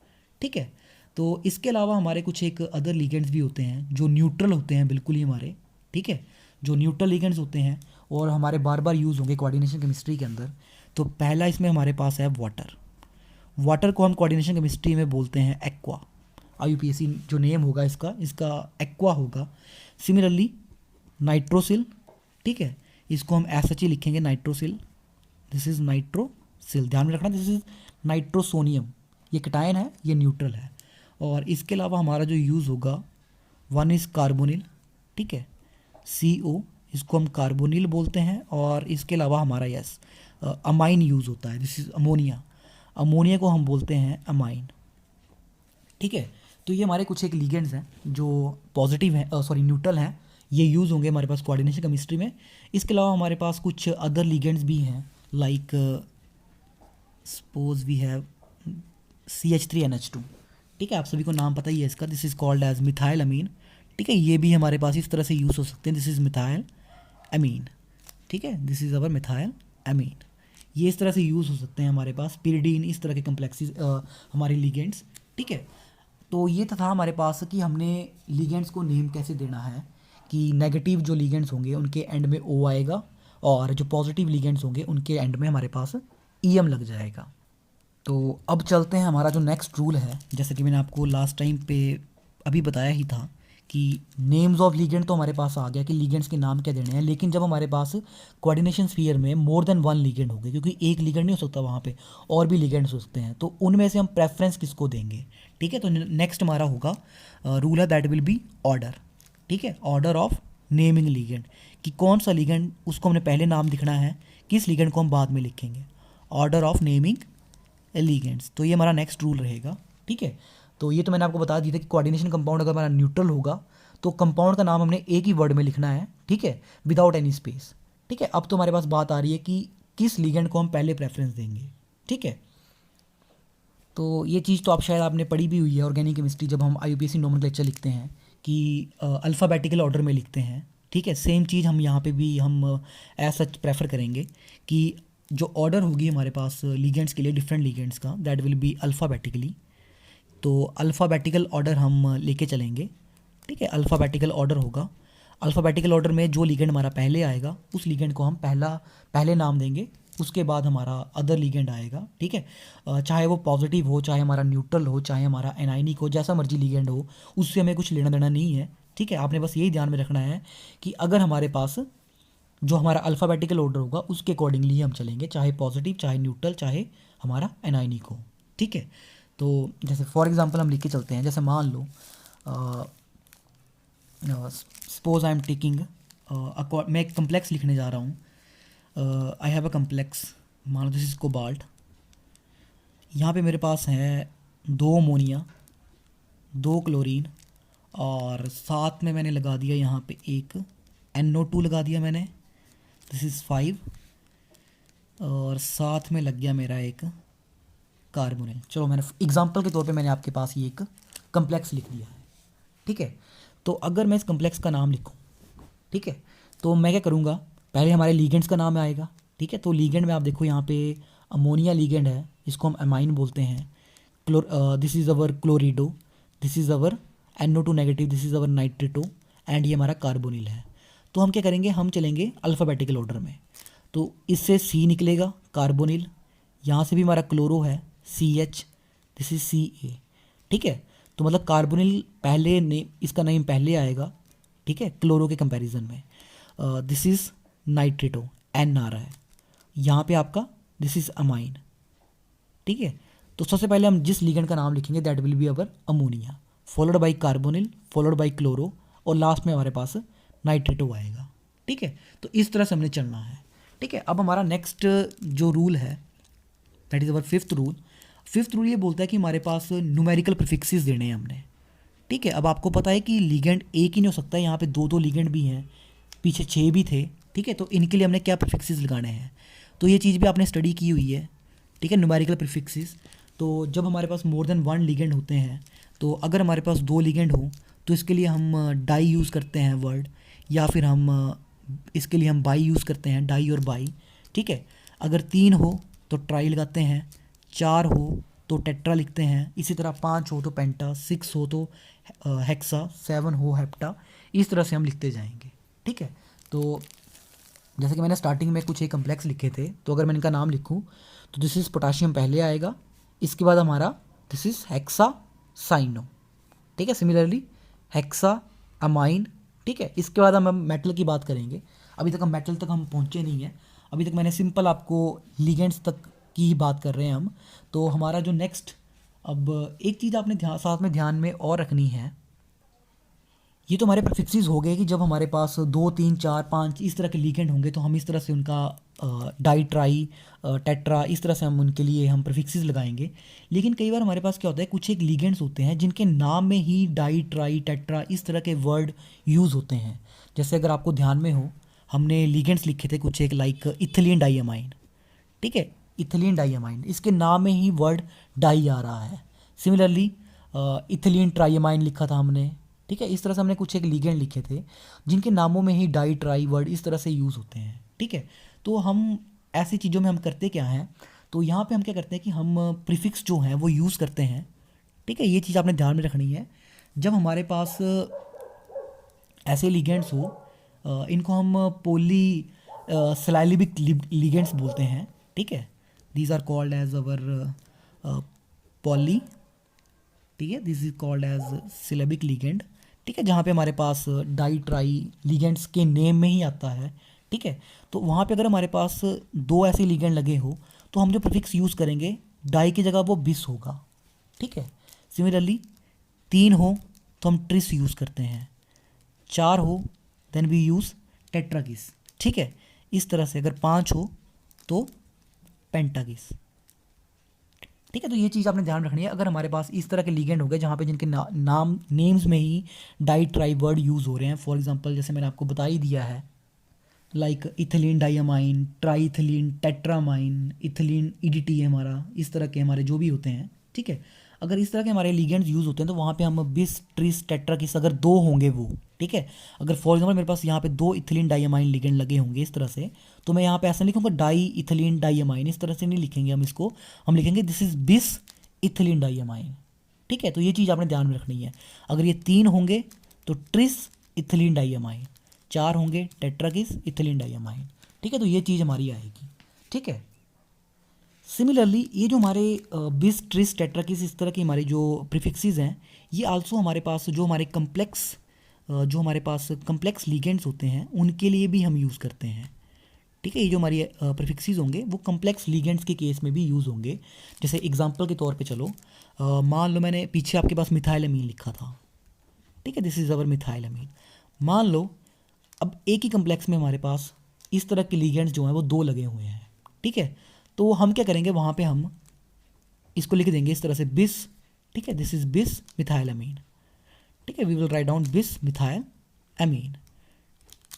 ठीक है। तो इसके अलावा हमारे कुछ एक अदर लिगेंड्स भी होते हैं जो न्यूट्रल होते हैं बिल्कुल ही हमारे, ठीक है, जो न्यूट्रल लिगेंड्स होते हैं और हमारे बार बार यूज़ होंगे कोऑर्डिनेशन केमिस्ट्री के अंदर। तो पहला इसमें हमारे पास है वाटर को हम कोऑर्डिनेशन केमिस्ट्री में बोलते हैं एक्वा, IUPAC जो नेम होगा इसका एक्वा होगा। सिमिलरली नाइट्रोसिल, ठीक है, इसको हम SH ही लिखेंगे, नाइट्रोसिल, दिस इज़ नाइट्रोसिल, ध्यान में रखना दिस इज़ नाइट्रोसोनियम, ये कटायन है, ये न्यूट्रल है। और इसके अलावा हमारा जो यूज़ होगा, वन इज़ कार्बोनिल, ठीक है, CO, इसको हम कार्बोनिल बोलते हैं। और इसके अलावा हमारा अमाइन यूज़ होता है, दिस इज़ अमोनिया को हम बोलते हैं अमाइन, ठीक है। तो ये हमारे कुछ एक लिगेंड्स हैं जो पॉजिटिव हैं, न्यूट्रल हैं, ये यूज़ होंगे हमारे पास कोऑर्डिनेशन केमिस्ट्री में। इसके अलावा हमारे पास कुछ अदर लिगेंड्स भी हैं, like suppose we have CH3NH2, ठीक है, आप सभी को नाम पता ही है इसका, this is called as methyl amine, ठीक है, ये भी हमारे पास इस तरह से यूज़ हो सकते हैं, दिस इज़ मिथाइल अमीन, ठीक है, दिस इज़ अवर मिथाइल अमीन, ये इस तरह से यूज़ हो सकते हैं हमारे पास, पिरिडीन, इस तरह के कम्प्लेक्सेस हमारे लिगेंड्स, ठीक है। तो ये था हमारे पास कि हमने लिगेंड्स को नेम कैसे देना है, कि नेगेटिव जो लिगेंड्स होंगे उनके एंड में O आएगा और जो पॉजिटिव लिगेंड्स होंगे उनके एंड में हमारे पास EM लग जाएगा। तो अब चलते हैं, हमारा जो नेक्स्ट रूल है, जैसे कि मैंने आपको लास्ट टाइम पे अभी बताया ही था कि नेम्स ऑफ लिगेंड तो हमारे पास आ गया कि लिगेंड्स के नाम क्या देने हैं, लेकिन जब हमारे पास कोऑर्डिनेशन स्फीयर में मोर देन वन लिगेंड होंगे, क्योंकि एक लिगेंड नहीं हो सकता वहाँ पे, और भी लिगेंड्स हो सकते हैं, तो उनमें से हम प्रेफरेंस किसको देंगे, ठीक है। तो नेक्स्ट हमारा होगा रूल है, दैट विल बी ऑर्डर, ठीक है, ऑर्डर ऑफ नेमिंग लिगेंड, कि कौन सा लिगेंड उसको हमने पहले नाम लिखना है, किस लिगेंड को हम बाद में लिखेंगे, ऑर्डर ऑफ नेमिंग लिगेंड्स। तो ये हमारा नेक्स्ट रूल रहेगा, ठीक है। तो ये तो मैंने आपको बता दिया था कि कोऑर्डिनेशन कंपाउंड अगर हमारा न्यूट्रल होगा तो कंपाउंड का नाम हमने एक ही वर्ड में लिखना है, ठीक है, विदाउट एनी स्पेस, ठीक है। अब तो हमारे पास बात आ रही है कि किस लिगेंड को हम पहले प्रेफरेंस देंगे, ठीक है। तो ये चीज़ तो आप शायद आपने पढ़ी भी हुई है ऑर्गेनिक केमिस्ट्री, जब हम IUPAC नोमेनक्लेचर लिखते हैं कि अल्फ़ाबेटिकल ऑर्डर में लिखते हैं, ठीक है। सेम चीज़ हम यहाँ पे भी हम एज सच प्रेफर करेंगे कि जो ऑर्डर होगी हमारे पास लिगेंड्स के लिए, डिफरेंट लिगेंड्स का, दैट विल बी अल्फ़ाबेटिकली। तो अल्फ़ाबेटिकल ऑर्डर हम लेके चलेंगे, ठीक है, अल्फ़ाबेटिकल ऑर्डर होगा। अल्फ़ाबेटिकल ऑर्डर में जो लिगेंड हमारा पहले आएगा उस लिगेंड को हम पहले नाम देंगे, उसके बाद हमारा अदर लिगेंड आएगा, ठीक है। चाहे वो पॉजिटिव हो, चाहे हमारा न्यूट्रल हो, चाहे हमारा एनाइनिक हो, जैसा मर्जी लिगेंड हो, उससे हमें कुछ लेना देना नहीं है, ठीक है, आपने बस यही ध्यान में रखना है कि अगर हमारे पास जो हमारा अल्फ़ाबेटिकल ऑर्डर होगा उसके अकॉर्डिंगली हम चलेंगे, चाहे पॉजिटिव चाहे न्यूट्रल चाहे हमारा एनायनिक हो। ठीक है, तो जैसे फॉर एग्जांपल हम लिख के चलते हैं, जैसे मान लो सपोज आई एम टेकिंग, मैं एक कम्प्लेक्स लिखने जा रहा हूँ। आई हैव अ कम्प्लेक्स, मान लो दिस इज कोबाल्ट। यहाँ पे मेरे पास है 2 अमोनिया 2 क्लोरीन और साथ में मैंने लगा दिया यहाँ पे एक NO2 लगा दिया मैंने, दिस इज़ 5 और साथ में लग गया मेरा एक कार्बोनिल। चलो मैंने एग्जांपल के तौर पे मैंने आपके पास ये एक कम्प्लेक्स लिख दिया है। ठीक है, तो अगर मैं इस कम्प्लेक्स का नाम लिखूँ, ठीक है, तो मैं क्या करूँगा, पहले हमारे लीगेंड्स का नाम आएगा। ठीक है, तो लीगेंड में आप देखो यहाँ पे अमोनिया लीगेंड है, इसको हम अमाइन बोलते हैं। This is our chlorido, this is our NO2 negative, this is our nitrato and ये हमारा कार्बोनिल है। तो हम क्या करेंगे, हम चलेंगे अल्फ़ाबेटिकल ऑर्डर में। तो इससे C निकलेगा कार्बोनिल, यहाँ से भी हमारा क्लोरो है CH, दिस इज Ca। ठीक है, तो मतलब कार्बोनिल पहले ने इसका नेम पहले आएगा। ठीक है, क्लोरो के कंपैरिजन में। दिस इज़ नाइट्रेटो, N आ रहा है यहाँ पे आपका, दिस इज़ अमाइन। ठीक है, तो सबसे पहले हम जिस लिगेंड का नाम लिखेंगे that will be our ammonia, followed by carbonyl, followed by chloro और लास्ट में हमारे पास नाइट्रेटो आएगा। ठीक है, तो इस तरह से हमने चलना है। ठीक है, अब हमारा नेक्स्ट जो रूल है that is our fifth rule. Fifth rule ये बोलता है कि हमारे पास न्यूमेरिकल प्रीफिक्सेस देने हैं हमने। ठीक है, अब आपको पता है कि लिगेंड एक ही नहीं हो सकता है, यहाँ पे 2 लिगेंड भी हैं, पीछे 6 भी थे। ठीक है, तो इनके लिए हमने क्या प्रीफिक्सेस लगाने हैं, तो ये चीज़ भी आपने स्टडी की हुई है। ठीक है, न्यूमेरिकल प्रीफिक्सेस, तो जब हमारे पास मोर देन 1 लिगेंड होते हैं, तो अगर हमारे पास 2 लिगेंड हो तो इसके लिए हम डाई यूज़ करते हैं वर्ड, या फिर हम इसके लिए हम बाई यूज़ करते हैं, डाई और बाई। ठीक है, अगर 3 हो तो ट्राई लगाते हैं, 4 हो तो टेट्रा लिखते हैं, इसी तरह 5 हो तो पेंटा, 6 हो तो हेक्सा, 7 हो हेप्टा, इस तरह से हम लिखते जाएंगे। ठीक है, तो जैसे कि मैंने स्टार्टिंग में कुछ एक कम्प्लेक्स लिखे थे, तो अगर मैं इनका नाम लिखूं तो दिस इज़ पोटाशियम पहले आएगा, इसके बाद हमारा दिस इज़ हेक्सा साइनो। ठीक है, सिमिलरली हेक्सा अमाइन। ठीक है, इसके बाद हम मेटल की बात करेंगे। अभी तक हम मेटल तक हम पहुंचे नहीं हैं, अभी तक मैंने सिंपल आपको लिगेंड्स तक की ही बात कर रहे हैं हम। तो हमारा जो नेक्स्ट, अब एक चीज़ आपने साथ में ध्यान में और रखनी है, ये तो हमारे प्रीफिक्सेस हो गए कि जब हमारे पास 2 3 4 5 इस तरह के लिगेंड होंगे तो हम इस तरह से उनका डाई ट्राई टेट्रा इस तरह से हम उनके लिए हम प्रीफिक्सेस लगाएंगे। लेकिन कई बार हमारे पास क्या होता है, कुछ एक लिगेंड्स होते हैं जिनके नाम में ही डाई ट्राई टेट्रा इस तरह के वर्ड यूज़ होते हैं। जैसे अगर आपको ध्यान में हो, हमने लिगेंड्स लिखे थे कुछ एक लाइक इथिलीन डाईअमाइन। ठीक है, इथिलीन डाईअमाइन, इसके नाम में ही वर्ड डाई आ रहा है। सिमिलरली इथिलीन ट्राईअमाइन लिखा था हमने। ठीक है, इस तरह से हमने कुछ एक लिगेंड लिखे थे जिनके नामों में ही डाई ट्राई वर्ड इस तरह से यूज़ होते हैं। ठीक है, तो हम ऐसी चीज़ों में हम करते क्या हैं, तो यहाँ पे हम क्या करते हैं कि हम प्रीफिक्स जो हैं वो यूज़ करते हैं। ठीक है, ये चीज़ आपने ध्यान में रखनी है। जब हमारे पास ऐसे लिगेंड्स हो, इनको हम पोली सिलाइलिबिक लिगेंड्स बोलते हैं। ठीक है, these are called as our poly. ठीक है, this is called as syllabic ligand. ठीक है, जहाँ पे हमारे पास डाई ट्राई लिगेंड्स के नेम में ही आता है। ठीक है, तो वहाँ पे अगर हमारे पास 2 ऐसे लिगेंड लगे हो तो हम जो प्रीफिक्स यूज़ करेंगे डाई की जगह वो बिस होगा। ठीक है, सिमिलरली 3 हो तो हम ट्रिस यूज़ करते हैं, 4 हो देन वी यूज़ टेट्रागिस। ठीक है, इस तरह से अगर 5 हो तो पेंटागिस। ठीक है, तो ये चीज़ आपने ध्यान रखनी है। अगर हमारे पास इस तरह के लिगेंड हो गए जहाँ पे जिनके नाम नेम्स में ही डाई ट्राई वर्ड यूज़ हो रहे हैं, फॉर एग्जांपल जैसे मैंने आपको बता ही दिया है, like ethylene diamine, tri ethylene tetramine, ethylene EDT है हमारा, इस तरह के हमारे जो भी होते हैं। ठीक है, अगर इस तरह के हमारे लिगेंड्स यूज़ होते हैं तो वहाँ पे हम बिस ट्रिस टेट्राकिस अगर 2 होंगे वो, ठीक है, अगर फॉर एग्जांपल मेरे पास यहाँ पे 2 इथिलीन डाईअमाइन लिगेंड लगे होंगे इस तरह से, तो मैं यहाँ पे ऐसा नहीं लिखूँगा डाई इथिलीन डाईअमाइन, इस तरह से नहीं लिखेंगे हम इसको, हम लिखेंगे दिस इज बिस इथिलीन डाईअमाइन। ठीक है, तो ये चीज़ आपने ध्यान में रखनी है। अगर ये 3 होंगे तो ट्रिस इथिलीन डाईअमाइन, 4 होंगे टेट्राकिस इथिलीन डाईअमाइन। ठीक है, तो ये चीज़ हमारी आएगी। ठीक है, सिमिलरली ये जो हमारे बिस ट्रिस टेट्राकिस इस तरह की हमारी जो प्रीफिक्सेस हैं, ये आल्सो हमारे पास जो हमारे कम्प्लेक्स जो हमारे पास कम्प्लेक्स लिगेंड्स होते हैं उनके लिए भी हम यूज़ करते हैं। ठीक है, ये जो हमारी प्रीफिक्सेस होंगे वो कम्प्लेक्स लिगेंड्स के केस में भी यूज़ होंगे। जैसे एग्जांपल के तौर पे चलो, मान लो मैंने पीछे आपके पास मिथाइलअमीन लिखा था। ठीक है, दिस इज़ अवर मिथाइलअमीन। मान लो अब एक ही कम्प्लेक्स में हमारे पास इस तरह के लिगेंड्स जो हैं वो 2 लगे हुए हैं। ठीक है, तो हम क्या करेंगे, वहाँ पे हम इसको लिख देंगे इस तरह से बिस। ठीक है, दिस इज़ बिस मिथाइलअमीन। ठीक है, वी विल राइट डाउन बिस मिथाइलअमीन।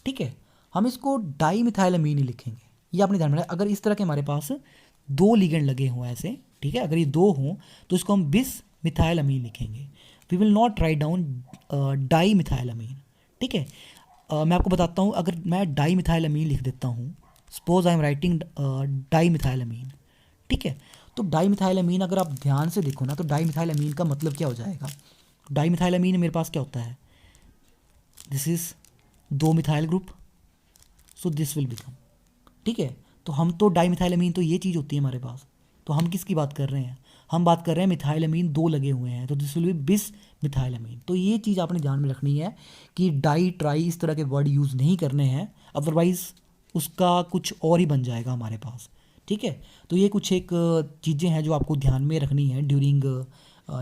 ठीक है, हम इसको डाई मिथाइलअमीन ही लिखेंगे। ये आपने ध्यान में रखना, अगर इस तरह के हमारे पास 2 लिगेंड लगे हों ऐसे, ठीक है, अगर ये 2 हों तो इसको हम बिस मिथाइलअमीन लिखेंगे। We will not write down di methylamine. ठीक है, मैं आपको बताता हूँ, अगर मैं डाई मिथाइलअमीन लिख देता हूँ, suppose I am writing di methylamine. ठीक है, तो डाई मिथाइलअमीन अगर आप ध्यान से देखो ना, तो डाई मिथाइलअमीन का मतलब क्या हो जाएगा। डाई मिथाइलअमीन मेरे पास क्या होता है, this is 2 methyl group, so this will become. ठीक है, तो हम तो डाई मिथाइलअमीन तो ये चीज़ होती है हमारे पास, तो हम किसकी बात कर रहे हैं, हम बात कर रहे हैं मिथाइलअमीन 2 लगे हुए हैं, तो दिस विल बी बिस मिथाइलअमीन। तो ये चीज़ आपने ध्यान में रखनी है कि डाई ट्राई इस तरह के वर्ड यूज़ नहीं करने हैं, अदरवाइज़ उसका कुछ और ही बन जाएगा हमारे पास। ठीक है, तो ये कुछ एक चीज़ें हैं जो आपको ध्यान में रखनी है ड्यूरिंग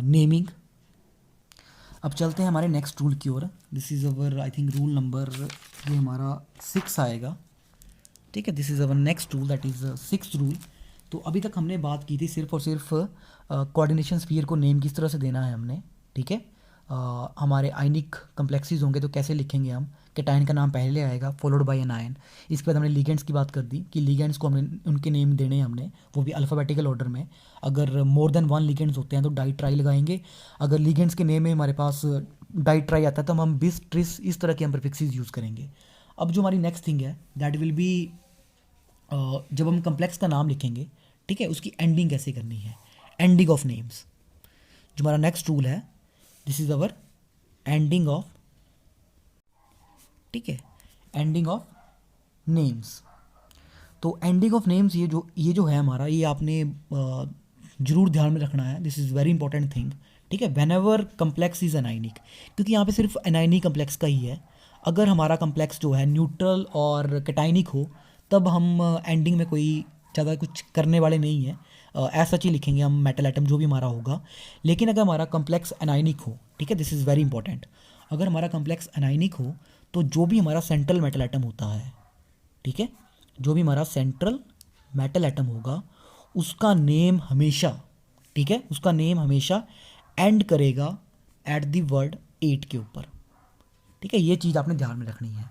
नेमिंग। अब चलते हैं हमारे नेक्स्ट रूल की ओर। This is our I think rule number, ये हमारा 6 आएगा। ठीक है, this is our next rule, that is 6th rule. तो अभी तक हमने बात की थी सिर्फ और सिर्फ कोऑर्डिनेशन स्फीयर को नेम किस तरह से देना है हमने। ठीक है, हमारे आयनिक कम्प्लेक्सेस होंगे तो कैसे लिखेंगे हम, कैटायन का नाम पहले आएगा फॉलोड बाय एन आयन। इसके बाद हमने लिगेंड्स की बात कर दी कि लिगेंड्स को हमने उनके नेम देने हैं हमने, वो भी अल्फ़ाबेटिकल ऑर्डर में। अगर मोर देन 1 लिगेंड्स होते हैं तो डाई ट्राई लगाएंगे। अगर लिगेंड्स के नेम में हमारे पास डाई ट्राई आता है तो हम बिस ट्रिस इस तरह के हम प्रीफिक्सेस यूज़ करेंगे। अब जो हमारी नेक्स्ट थिंग है दैट विल बी, जब हम कम्प्लेक्स का नाम लिखेंगे, ठीक है, उसकी एंडिंग कैसे करनी है, एंडिंग ऑफ नेम्स। जो हमारा नेक्स्ट रूल है, this is our ending of, ठीक है, एंडिंग ऑफ नेम्स। तो एंडिंग ऑफ नेम्स ये जो है हमारा, ये आपने जरूर ध्यान में रखना है, this is very important thing. ठीक है, when ever complex is anionic, क्योंकि यहाँ पे सिर्फ एनाइनिक कम्प्लेक्स का ही है। अगर हमारा कम्प्लेक्स जो है न्यूट्रल और कैटाइनिक हो तब हम एंडिंग में कोई ज़्यादा कुछ करने वाले नहीं हैं, ऐसा ही लिखेंगे हम मेटल एटम जो भी हमारा होगा। लेकिन अगर हमारा कम्प्लेक्स एनाइनिक हो, ठीक है, दिस इज़ वेरी इंपॉर्टेंट, अगर हमारा कम्प्लेक्स एनाइनिक हो तो जो भी हमारा सेंट्रल मेटल एटम होता है, ठीक है, जो भी हमारा सेंट्रल मेटल एटम होगा उसका नेम हमेशा, ठीक है, उसका नेम हमेशा एंड करेगा एट द वर्ड 8 के ऊपर। ठीक है, ये चीज़ आपने ध्यान में रखनी है।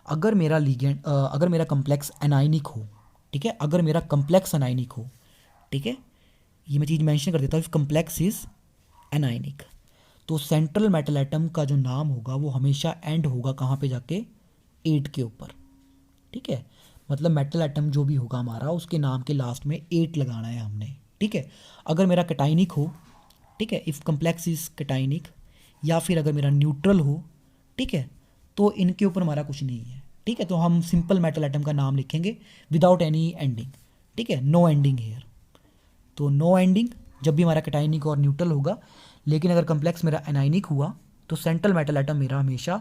अगर मेरा लिगेंड अगर मेरा कम्प्लेक्स एनाइनिक हो, ठीक है, अगर मेरा कम्प्लेक्स एनाइनिक हो, ठीक है, ये मैं चीज़ मेंशन कर देता हूँ, इफ कम्प्लेक्स इज एनाइनिक, तो सेंट्रल मेटल एटम का जो नाम होगा वो हमेशा एंड होगा कहाँ पे जाके, 8 के ऊपर। ठीक है, मतलब मेटल एटम जो भी होगा हमारा उसके नाम के लास्ट में 8 लगाना है हमने। ठीक है, अगर मेरा कैटाइनिक हो, ठीक है, इफ़ कम्प्लेक्स इज कैटाइनिक, या फिर अगर मेरा न्यूट्रल हो, ठीक है, तो इनके ऊपर हमारा कुछ नहीं है। ठीक है, तो हम सिंपल मेटल एटम का नाम लिखेंगे विदाउट एनी एंडिंग। ठीक है, नो एंडिंग हेयर, तो नो एंडिंग जब भी हमारा कैटाइनिक और न्यूट्रल होगा। लेकिन अगर कम्प्लेक्स मेरा एनाइनिक हुआ तो सेंट्रल मेटल एटम मेरा हमेशा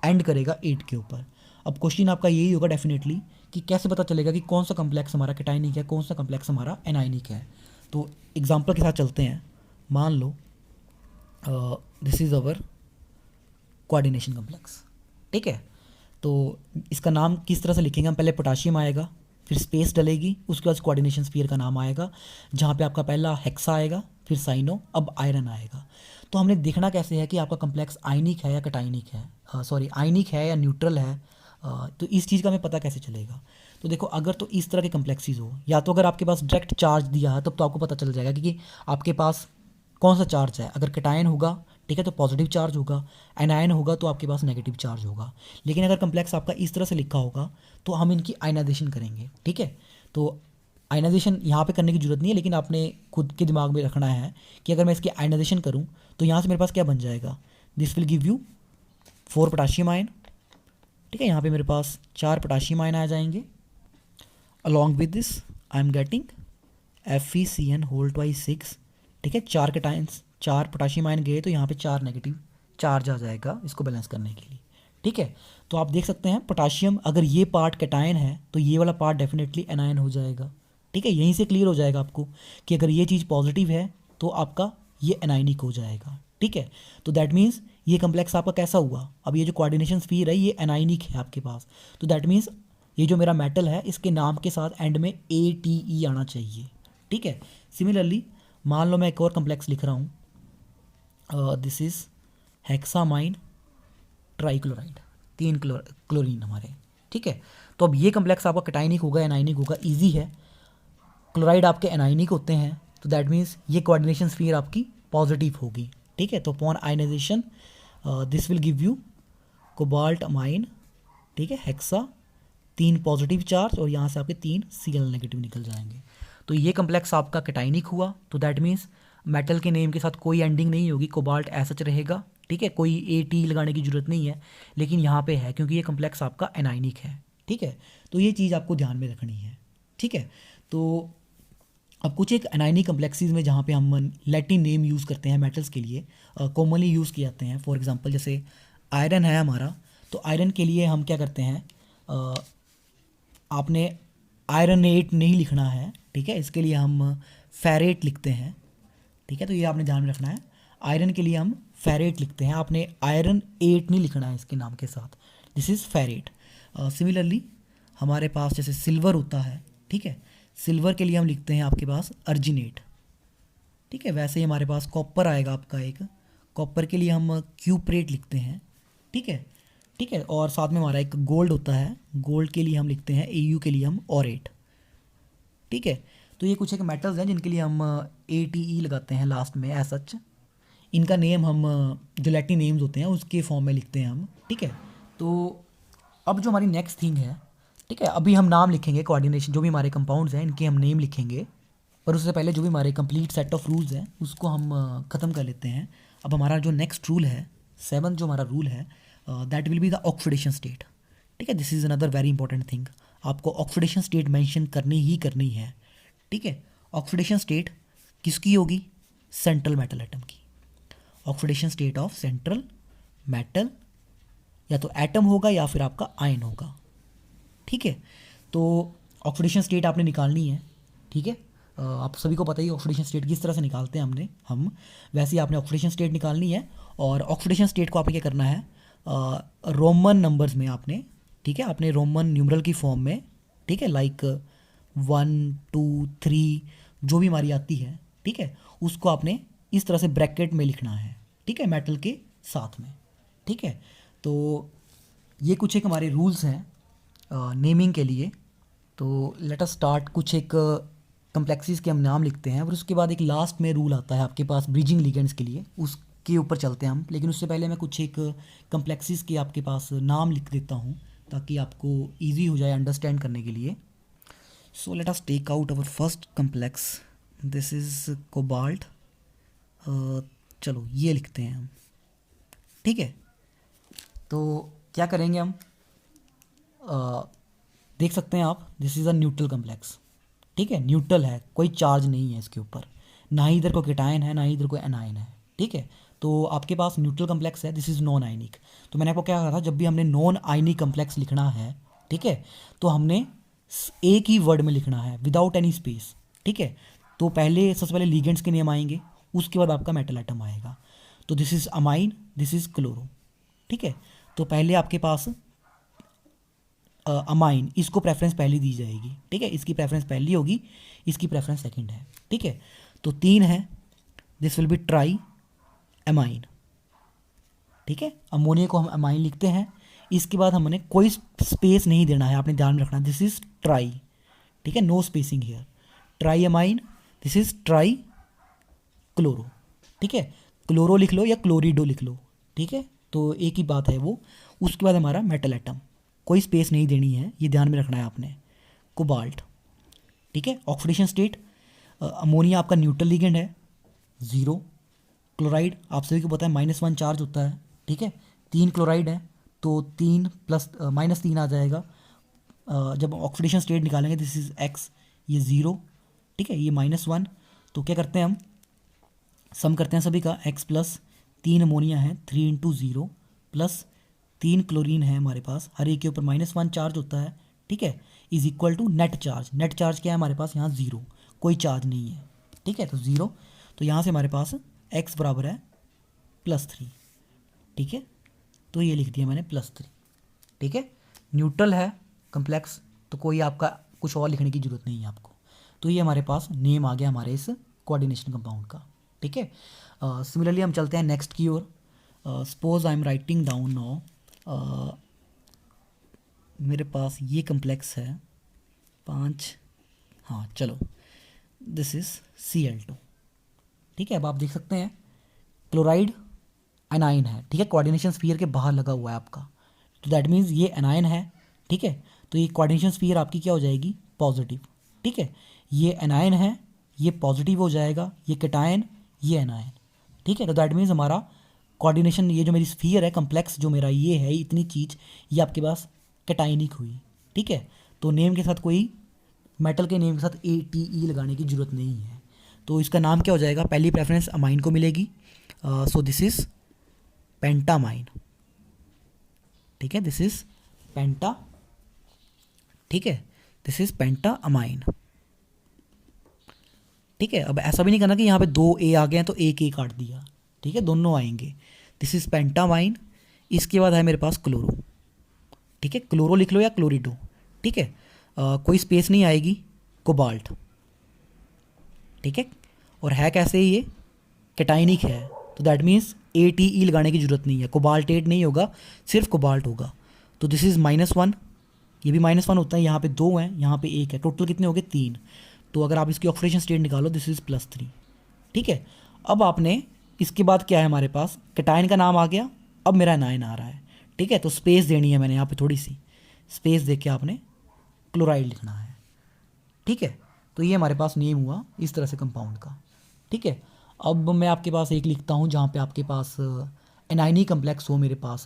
एंड करेगा 8 के ऊपर। अब क्वेश्चन आपका यही होगा डेफिनेटली कि कैसे पता चलेगा कि कौन सा कम्प्लेक्स हमारा कैटाइनिक है, कौन सा कम्प्लेक्स हमारा एनाइनिक है। तो एग्जांपल के साथ चलते हैं। मान लो this is our coordination complex. ठीक है, तो इसका नाम किस तरह से लिखेंगे हम, पहले पोटाशियम आएगा, फिर स्पेस डलेगी, उसके बाद कोऑर्डिनेशन स्फीयर का नाम आएगा, जहाँ पे आपका पहला हेक्सा आएगा, फिर साइनो, अब आयरन आएगा। तो हमने देखना कैसे है कि आपका कम्प्लेक्स आयनिक है या कैटाइनिक है, सॉरी आयनिक है या न्यूट्रल है। तो इस चीज़ का हमें पता कैसे चलेगा। तो देखो, अगर तो इस तरह के कम्प्लेक्सेस हो, या तो अगर आपके पास डायरेक्ट चार्ज दिया है तब तो आपको पता चल जाएगा कि आपके पास कौन सा चार्ज है। अगर कैटायन होगा, ठीक है, तो पॉजिटिव चार्ज होगा, एनायन होगा तो आपके पास नेगेटिव चार्ज होगा। लेकिन अगर कम्प्लेक्स आपका इस तरह से लिखा होगा तो हम इनकी आयनाइजेशन करेंगे। ठीक है, तो आयनाइजेशन यहाँ पे करने की जरूरत नहीं है, लेकिन आपने खुद के दिमाग में रखना है कि अगर मैं इसकी आयनाइजेशन करूँ तो यहाँ से मेरे पास क्या बन जाएगा, this will give you 4 potassium ion. ठीक है, यहाँ पे मेरे पास 4 पोटाशियम आयन आ जाएंगे। Along with this I am getting FeCN whole twice 6। ठीक है, 4 कैटायंस, 4 पोटाशियम आयन गए तो यहाँ पे 4 नेगेटिव चार्ज आ जाएगा इसको बैलेंस करने के लिए। ठीक है। तो आप देख सकते हैं पोटाशियम, अगर ये पार्ट कैटायन है तो ये वाला पार्ट डेफिनेटली एनायन हो जाएगा। ठीक है, यहीं से क्लियर हो जाएगा आपको कि अगर ये चीज़ पॉजिटिव है तो आपका ये एनाइनिक हो जाएगा। ठीक है, तो दैट मीन्स ये कम्प्लेक्स आपका कैसा हुआ, अब ये जो कोऑर्डिनेशन स्फीयर है ये एनाइनिक है आपके पास, तो दैट मीन्स ये जो मेरा मेटल है इसके नाम के साथ एंड में ATE आना चाहिए। ठीक है, सिमिलरली मान लो मैं एक और कम्प्लेक्स लिख रहा हूँ, दिस इज़ हेक्सामाइन ट्राइक्लोराइड, 3 क्लोरीन हमारे। ठीक है, तो अब ये कम्प्लेक्स आपका कैटाइनिक होगा एनाइनिक होगा, ईजी है। क्लोराइड आपके एनाइनिक होते हैं तो दैट मीन्स ये कोऑर्डिनेशन स्फीयर आपकी पॉजिटिव होगी। ठीक है, तो upon ionization this will give you cobalt amine. ठीक है, हेक्सा 3 पॉजिटिव चार्ज और यहाँ से आपके 3 Cl नेगेटिव निकल जाएंगे। तो ये कम्प्लेक्स आपका कैटाइनिक हुआ, तो दैट मीन्स मेटल के नेम के साथ कोई एंडिंग नहीं होगी, कोबाल्ट एसच रहेगा। ठीक है, कोई AT लगाने की जरूरत नहीं है, लेकिन यहाँ पे है क्योंकि ये कम्प्लेक्स आपका एनाइनिक है। ठीक है, तो ये चीज़ आपको ध्यान में रखनी है। ठीक है, तो अब कुछ एक एनाइनिक कम्प्लेक्सेस में जहाँ पे हम लैटिन नेम यूज़ करते हैं मेटल्स के लिए, कॉमनली यूज़ किए जाते हैं। फॉर एग्जांपल जैसे आयरन है हमारा, तो आयरन के लिए हम क्या करते हैं, आपने आयरनेट नहीं लिखना है। ठीक है, इसके लिए हम फेरेट लिखते हैं। ठीक है, तो ये आपने ध्यान में रखना है, आयरन के लिए हम फेरेट लिखते हैं, आपने आयरन 8 नहीं लिखना है इसके नाम के साथ, दिस इज़ फेरेट। सिमिलरली हमारे पास जैसे सिल्वर होता है, ठीक है, सिल्वर के लिए हम लिखते हैं आपके पास अर्जिनेट। ठीक है, वैसे ही हमारे पास कॉपर आएगा आपका एक, कॉपर के लिए हम क्यूप्रेट लिखते हैं। ठीक है, ठीक है, और साथ में हमारा एक गोल्ड होता है, गोल्ड के लिए हम लिखते हैं AU के लिए हम ऑरेट। ठीक है, तो ये कुछ एक मेटल्स हैं जिनके लिए हम ATE लगाते हैं लास्ट में एज सच। इनका नेम हम जो लैटिन नेम्स होते हैं उसके फॉर्म में लिखते हैं हम। ठीक है, तो अब जो हमारी नेक्स्ट थिंग है, ठीक है, अभी हम नाम लिखेंगे कोऑर्डिनेशन, जो भी हमारे कंपाउंड्स हैं इनके हम नेम लिखेंगे, पर उससे पहले जो भी हमारे कंप्लीट सेट ऑफ रूल्स हैं उसको हम ख़त्म कर लेते हैं। अब हमारा जो नेक्स्ट रूल है, 7th जो हमारा रूल है, that will be the oxidation state. ठीक है, this is another very important thing, आपको ऑक्सीडेशन स्टेट मेंशन करनी ही करनी है। ठीक है, ऑक्सीडेशन स्टेट किसकी होगी, सेंट्रल मेटल एटम की। Oxidation state of central metal, या तो एटम होगा या फिर आपका आयन होगा। ठीक है, तो ऑक्सीडेशन स्टेट आपने निकालनी है। ठीक है, आप सभी को पता ही ऑक्सीडेशन स्टेट किस तरह से निकालते हैं हम वैसे ही आपने ऑक्सीडेशन स्टेट निकालनी है। और ऑक्सीडेशन स्टेट को आपने क्या करना है, रोमन नंबर्स में आपने, ठीक है, आपने रोमन न्यूमरल की फॉर्म में, ठीक है, लाइक 1 2 3 जो भी हमारी आती है, ठीक है, उसको आपने इस तरह से ब्रैकेट में लिखना है। ठीक है, मेटल के साथ में। ठीक है, तो ये कुछ एक हमारे रूल्स हैं नेमिंग के लिए। तो लेट अस स्टार्ट, कुछ एक कम्प्लेक्सेस के हम नाम लिखते हैं और उसके बाद एक लास्ट में रूल आता है आपके पास ब्रिजिंग लिगेंड्स के लिए, उसके ऊपर चलते हैं हम। लेकिन उससे पहले मैं कुछ एक कम्प्लेक्सेस के आपके पास नाम लिख देता हूँ ताकि आपको ईजी हो जाए अंडरस्टैंड करने के लिए। So let us take out our first complex, this is cobalt. चलो ये लिखते हैं हम। ठीक है, तो क्या करेंगे हम, देख सकते हैं आप, this is a neutral complex. ठीक है, न्यूट्रल है, कोई चार्ज नहीं है इसके ऊपर, ना ही इधर कोई कैटायन है ना ही इधर कोई एनायन है। ठीक है, तो आपके पास न्यूट्रल कम्प्लेक्स है, दिस इज़ नॉन आयनिक। तो मैंने आपको क्या कहा था, जब भी हमने नॉन आयनिक कम्प्लेक्स लिखना है, ठीक है, तो हमने एक ही वर्ड में लिखना है विदाउट एनी स्पेस। ठीक है, तो पहले सबसे पहले लीगेंड्स के नेम आएंगे, उसके बाद आपका मेटल एटम आएगा। तो this is amine, this is chloro. ठीक है, तो पहले आपके पास अमाइन, इसको प्रेफरेंस पहली दी जाएगी। ठीक है, इसकी प्रेफरेंस पहली होगी, इसकी प्रेफरेंस सेकंड है। ठीक है, तो 3 है, this will B try amine. ठीक है, अमोनिया को हम अमाइन लिखते हैं, इसके बाद हमने कोई स्पेस नहीं देना है, आपने ध्यान रखना, दिस इज ट्राई। ठीक है, no spacing here, tri amine, this is tri chloro. ठीक है, क्लोरो लिख लो या क्लोरिडो लिख लो। ठीक है, तो एक ही बात है वो। उसके बाद हमारा मेटल एटम, कोई स्पेस नहीं देनी है, ये ध्यान में रखना है आपने, कोबाल्ट। ठीक है, ऑक्सीडेशन स्टेट, अमोनिया आपका न्यूट्रल लिगेंड है, 0। क्लोराइड आप सभी को पता है -1 चार्ज होता है। ठीक है, 3 क्लोराइड है तो 3 प्लस -3 आ जाएगा। जब ऑक्सीडेशन स्टेट निकालेंगे, दिस इज X, ये 0। ठीक है, ये -1, तो क्या करते हैं हम, सम करते हैं सभी का, X प्लस 3 अमोनिया है, 3 × 0 प्लस 3 क्लोरीन है हमारे पास, हर एक के ऊपर -1 चार्ज होता है, ठीक है, is equal to net charge. Net charge क्या है हमारे पास यहाँ 0, कोई चार्ज नहीं है, ठीक है, तो 0। तो यहाँ से हमारे पास x बराबर है +3, ठीक है, तो ये लिख दिया मैंने +3, ठीक है। न्यूट्रल है कम्प्लेक्स, तो कोई आपका कुछ और लिखने की ज़रूरत नहीं है आपको। तो ये हमारे पास नेम आ गया हमारे इस कोऑर्डिनेशन कंपाउंड का, ठीक है। सिमिलरली हम चलते हैं नेक्स्ट की ओर। Suppose I am writing down now, मेरे पास ये कम्प्लेक्स है 5, हाँ चलो, दिस इज़ Cl2, ठीक है। अब आप देख सकते हैं क्लोराइड एनाइन है, ठीक है, कोऑर्डिनेशन स्फीयर के बाहर लगा हुआ है आपका, तो दैट मीन्स ये एनाइन है, ठीक है। तो ये कोऑर्डिनेशन स्फीयर आपकी क्या हो जाएगी, पॉजिटिव, ठीक है। ये एनाइन है, ये पॉजिटिव हो जाएगा, ये कैटायन, ये एनाइन, ठीक है। तो दैट मीन्स हमारा कोऑर्डिनेशन, ये जो मेरी स्फीयर है कम्प्लेक्स जो मेरा ये है, इतनी चीज़ ये आपके पास कैटाइनिक हुई, ठीक है। तो नेम के साथ कोई मेटल के नेम के साथ ATE लगाने की ज़रूरत नहीं है, तो इसका नाम क्या हो जाएगा, पहली प्रेफरेंस अमाइन को मिलेगी। सो दिस इज़ पेंटामाइन, ठीक है, दिस इज़ पेंटा, ठीक है, दिस इज़ पेंटा अमाइन, ठीक है। अब ऐसा भी नहीं करना कि यहाँ पे 2 A आ गए हैं तो एक A काट दिया, ठीक है, दोनों आएंगे। This is pentammine. इसके बाद है मेरे पास क्लोरो, ठीक है, क्लोरो लिख लो या क्लोरिडो, ठीक है, कोई स्पेस नहीं आएगी, कोबाल्ट, ठीक है। और है कैसे ये कैटाइनिक है, तो दैट मीन्स ATE लगाने की ज़रूरत नहीं है, कोबाल्टेट नहीं होगा, सिर्फ कोबाल्ट होगा। तो दिस इज़ -1, ये भी -1 होता है, यहाँ पे 2 हैं, यहाँ पे 1 है, टोटल कितने हो गए 3। तो अगर आप इसकी ऑक्सीडेशन स्टेट निकालो, दिस इज़ +3, ठीक है। अब आपने इसके बाद क्या है हमारे पास, कैटायन का नाम आ गया, अब मेरा एनायन आ रहा है, ठीक है। तो स्पेस देनी है मैंने यहाँ पे, थोड़ी सी स्पेस दे के आपने क्लोराइड लिखना है, ठीक है। तो ये हमारे पास नेम हुआ इस तरह से कंपाउंड का, ठीक है। अब मैं आपके पास एक लिखता हूँ जहाँ पे आपके पास एनाइनी कम्प्लेक्स हो मेरे पास।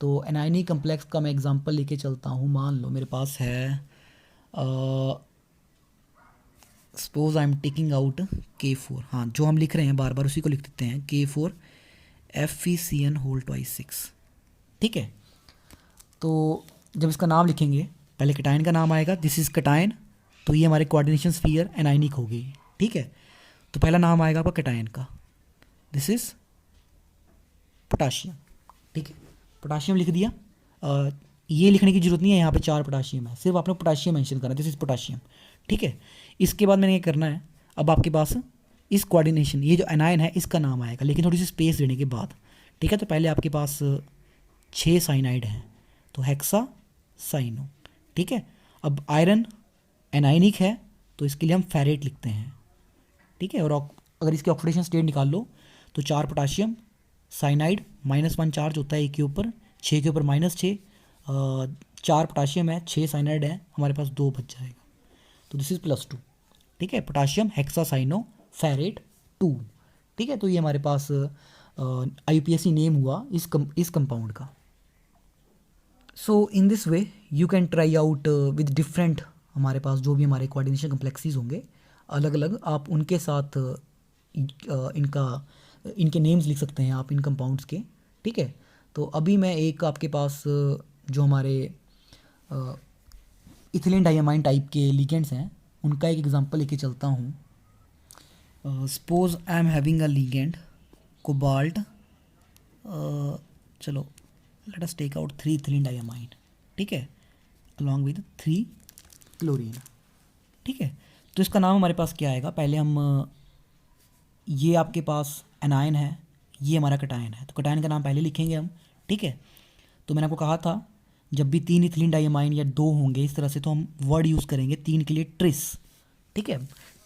तो एनाइनी कम्प्लेक्स का मैं एग्जांपल लेके चलता हूँ। मान लो मेरे पास है, suppose I am taking out K4, हाँ जो हम लिख रहे हैं बार बार उसी को लिख देते हैं, K4 FeCN2, ठीक है। तो जब इसका नाम लिखेंगे, पहले कैटायन का नाम आएगा, दिस इज़ कैटायन, तो ये हमारे कोऑर्डिनेशन स्फीयर एनाइनिक हो गई, ठीक है। तो पहला नाम आएगा आपका कैटायन का, दिस इज़ पोटाशियम, ठीक है, पोटाशियम लिख दिया। ये लिखने की जरूरत नहीं है, यहाँ पे 4 पोटाशियम है, सिर्फ आपने पोटाशियम मेंशन करना है, दिस इज़ पोटाशियम, ठीक है। इसके बाद मैंने ये करना है, अब आपके पास इस कोऑर्डिनेशन, ये जो एनायन है इसका नाम आएगा, लेकिन थोड़ी सी स्पेस देने के बाद, ठीक है। तो पहले आपके पास 6 साइनाइड हैं, तो हेक्सा साइनो, ठीक है। अब आयरन एनाइनिक है, तो इसके लिए हम फेरेट लिखते हैं, ठीक है। और अगर इसकी ऑक्सीडेशन स्टेट निकाल लो, तो 4 पोटाशियम साइनाइड, -1 चार्ज होता है एक के ऊपर, 6 के ऊपर -6, 4 पोटाशियम है, 6 साइनाइड है, हमारे पास 2 बच जाएगा, तो दिस इज़ +2, ठीक है। पोटाशियम हेक्सा साइनो फेरेट 2, ठीक है। तो ये हमारे पास IUPAC नेम हुआ इस कंपाउंड का। So in this way you can try out with different, हमारे पास जो भी हमारे कोऑर्डिनेशन कम्प्लेक्सेस होंगे अलग अलग, आप उनके साथ इनके नेम्स लिख सकते हैं आप इन कंपाउंड्स के, ठीक है। तो अभी मैं एक आपके पास जो हमारे इथिलीन डाइअमाइन टाइप के लिगेंड्स हैं उनका एक एग्जांपल लेके चलता हूँ। Suppose I am having a ligand cobalt, चलो let us take out 3 ethylene diamine, ठीक है, अलॉन्ग विद 3 क्लोरीन, ठीक है। तो इसका नाम हमारे पास क्या आएगा, पहले हम ये आपके पास एनायन है, ये हमारा कैटायन है, तो कैटायन का नाम पहले लिखेंगे हम, ठीक है। तो मैंने आपको कहा था जब भी 3 इथिलीन डाइअमाइन या 2 होंगे इस तरह से, तो हम वर्ड यूज़ करेंगे 3 के लिए ट्रिस, ठीक है,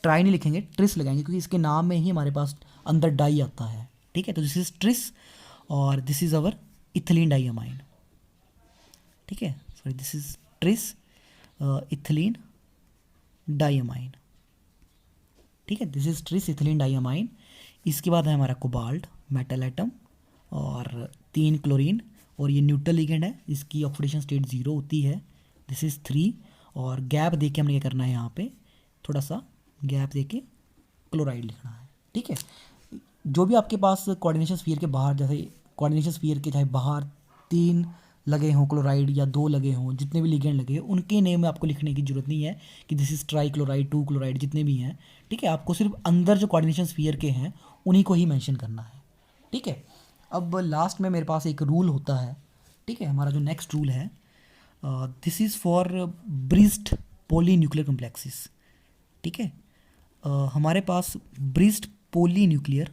ट्राई नहीं लिखेंगे, ट्रिस लगाएंगे, क्योंकि इसके नाम में ही हमारे पास अंदर डाई आता है, ठीक है। तो दिस इज़ ट्रिस और this is our ethylene diamine, ठीक है, sorry this is tris ethylene diamine, ठीक है, this is tris ethylene diamine. इसके बाद है हमारा कोबाल्ट मेटल एटम और 3 क्लोरीन, और ये न्यूट्रल लिगेंड है, इसकी ऑक्सीडेशन स्टेट 0 होती है, दिस इज़ 3, और गैप दे के हमने क्या करना है, यहाँ पे थोड़ा सा गैप दे के क्लोराइड लिखना है, ठीक है। जो भी आपके पास कोऑर्डिनेशन स्फीयर के बाहर, जैसे कोऑर्डिनेशन स्फीयर के चाहे बाहर 3 लगे हों क्लोराइड या 2 लगे हों, जितने भी लिगेंड लगे हों उनके नेम में आपको लिखने की ज़रूरत नहीं है कि this is try chloride, 2 chloride, जितने भी हैं। ठीक है, आपको सिर्फ अंदर जो कोऑर्डिनेशन स्फीयर के हैं उन्हीं को ही मेंशन करना है। ठीक है, अब लास्ट में मेरे पास एक रूल होता है। ठीक है, हमारा जो नेक्स्ट रूल है, this is for bridged poly nuclear complexes. ठीक है, हमारे पास ब्रिज्ड पॉली न्यूक्लियर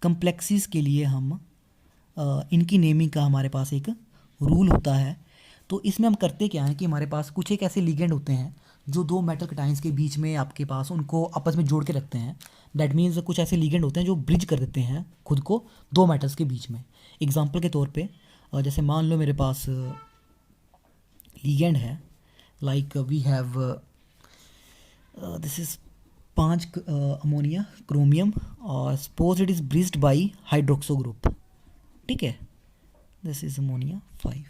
कम्प्लेक्सेस के लिए हम इनकी नेमिंग का हमारे पास एक रूल होता है। तो इसमें हम करते क्या है कि हमारे पास कुछ एक ऐसे लिगेंड होते हैं जो दो मेटल कटाइंस के बीच में आपके पास उनको आपस में जोड़ के रखते हैं। दैट मीन्स कुछ ऐसे लिगेंड होते हैं जो ब्रिज कर देते हैं खुद को दो मेटल्स के बीच में। एग्जांपल के तौर पे जैसे मान लो मेरे पास लिगेंड है, like we have this is 5 ammonia chromium और suppose it is bridged by hydroxo group. ठीक है, दिस इज़ अमोनिया 5।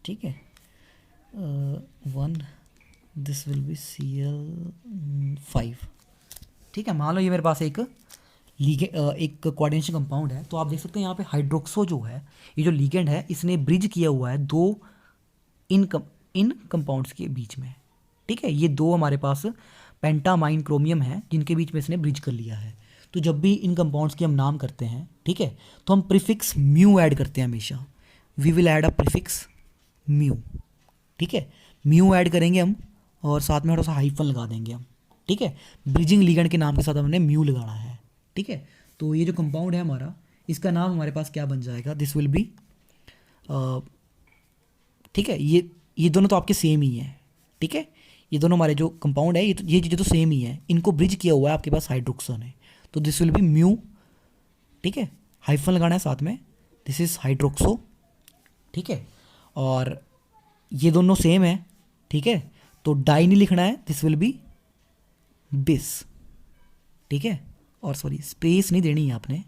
ठीक है, 1 दिस विल बी Cl5। ठीक है, मान लो ये मेरे पास एक एक कोऑर्डिनेशन कंपाउंड है। तो आप देख सकते हैं यहाँ पे हाइड्रोक्सो जो है, ये जो लिगेंड है इसने ब्रिज किया हुआ है दो इन कंपाउंड्स के बीच में। ठीक है, ये दो हमारे पास पेंटामाइन क्रोमियम है जिनके बीच में इसने ब्रिज कर लिया है। तो जब भी इन कंपाउंड्स के हम नाम करते हैं, ठीक है, तो हम प्रीफिक्स म्यू ऐड करते हैं हमेशा। We will add a prefix mu. ठीक है, म्यू ऐड करेंगे हम और साथ में थोड़ा सा हाइफन लगा देंगे हम। ठीक है, ब्रिजिंग लिगेंड के नाम के साथ हमने म्यू लगाना है। ठीक है, तो ये जो कंपाउंड है हमारा, इसका नाम हमारे पास क्या बन जाएगा, दिस विल बी ठीक है, ये दोनों तो आपके सेम ही हैं। ठीक है, ये दोनों हमारे जो कंपाउंड है ये चीज़ें तो सेम ही है, इनको ब्रिज किया हुआ है आपके पास हाइड्रोक्सन है, तो दिस विल बी म्यू। ठीक है, हाइफन लगाना है साथ में, दिस इज़ हाइड्रोक्सो। ठीक है, और ये दोनों सेम है। ठीक है, तो डाई नहीं लिखना है, दिस विल बी बिस। ठीक है, और सॉरी स्पेस नहीं देनी है आपने।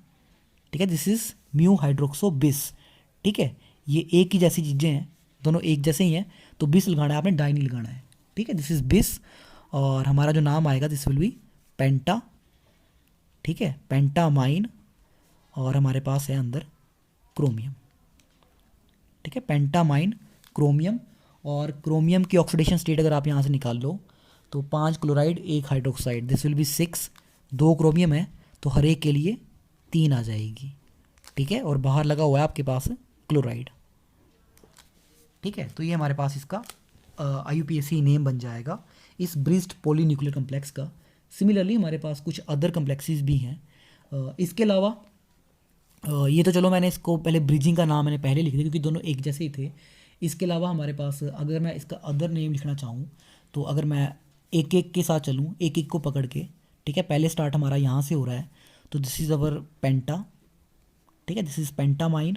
ठीक है, दिस इज़ म्यू हाइड्रोक्सो बिस। ठीक है, ये एक ही जैसी चीज़ें हैं, दोनों एक जैसे ही हैं, तो बिस लगाना है आपने, डाई नहीं लगाना है। ठीक है, दिस इज़ बिस और हमारा जो नाम आएगा दिस विल बी पेंटा। ठीक है, पेंटामाइन और हमारे पास है अंदर क्रोमियम। ठीक है, पेंटामाइन क्रोमियम, और क्रोमियम की ऑक्सीडेशन स्टेट अगर आप यहाँ से निकाल लो तो 5 chloride 1 hydroxide, this will B 6। 2 chromium है तो हर एक के लिए 3 आ जाएगी। ठीक है, और बाहर लगा हुआ है आपके पास क्लोराइड। ठीक है, तो ये हमारे पास इसका IUPAC नेम बन जाएगा इस ब्रिज्ड पॉलीन्यूक्लियर कम्प्लेक्स का। सिमिलरली हमारे पास कुछ अदर कम्प्लेक्सेस भी हैं। इसके अलावा ये तो चलो मैंने इसको पहले ब्रिजिंग का नाम मैंने पहले लिख दिया क्योंकि दोनों एक जैसे ही थे। इसके अलावा हमारे पास अगर मैं इसका अदर नेम लिखना चाहूँ तो अगर मैं एक एक के साथ चलूँ, एक एक को पकड़ के, ठीक है, पहले स्टार्ट हमारा यहाँ से हो रहा है, तो दिस इज़ अवर पेंटा। ठीक है, दिस इज़ पेंटामाइन।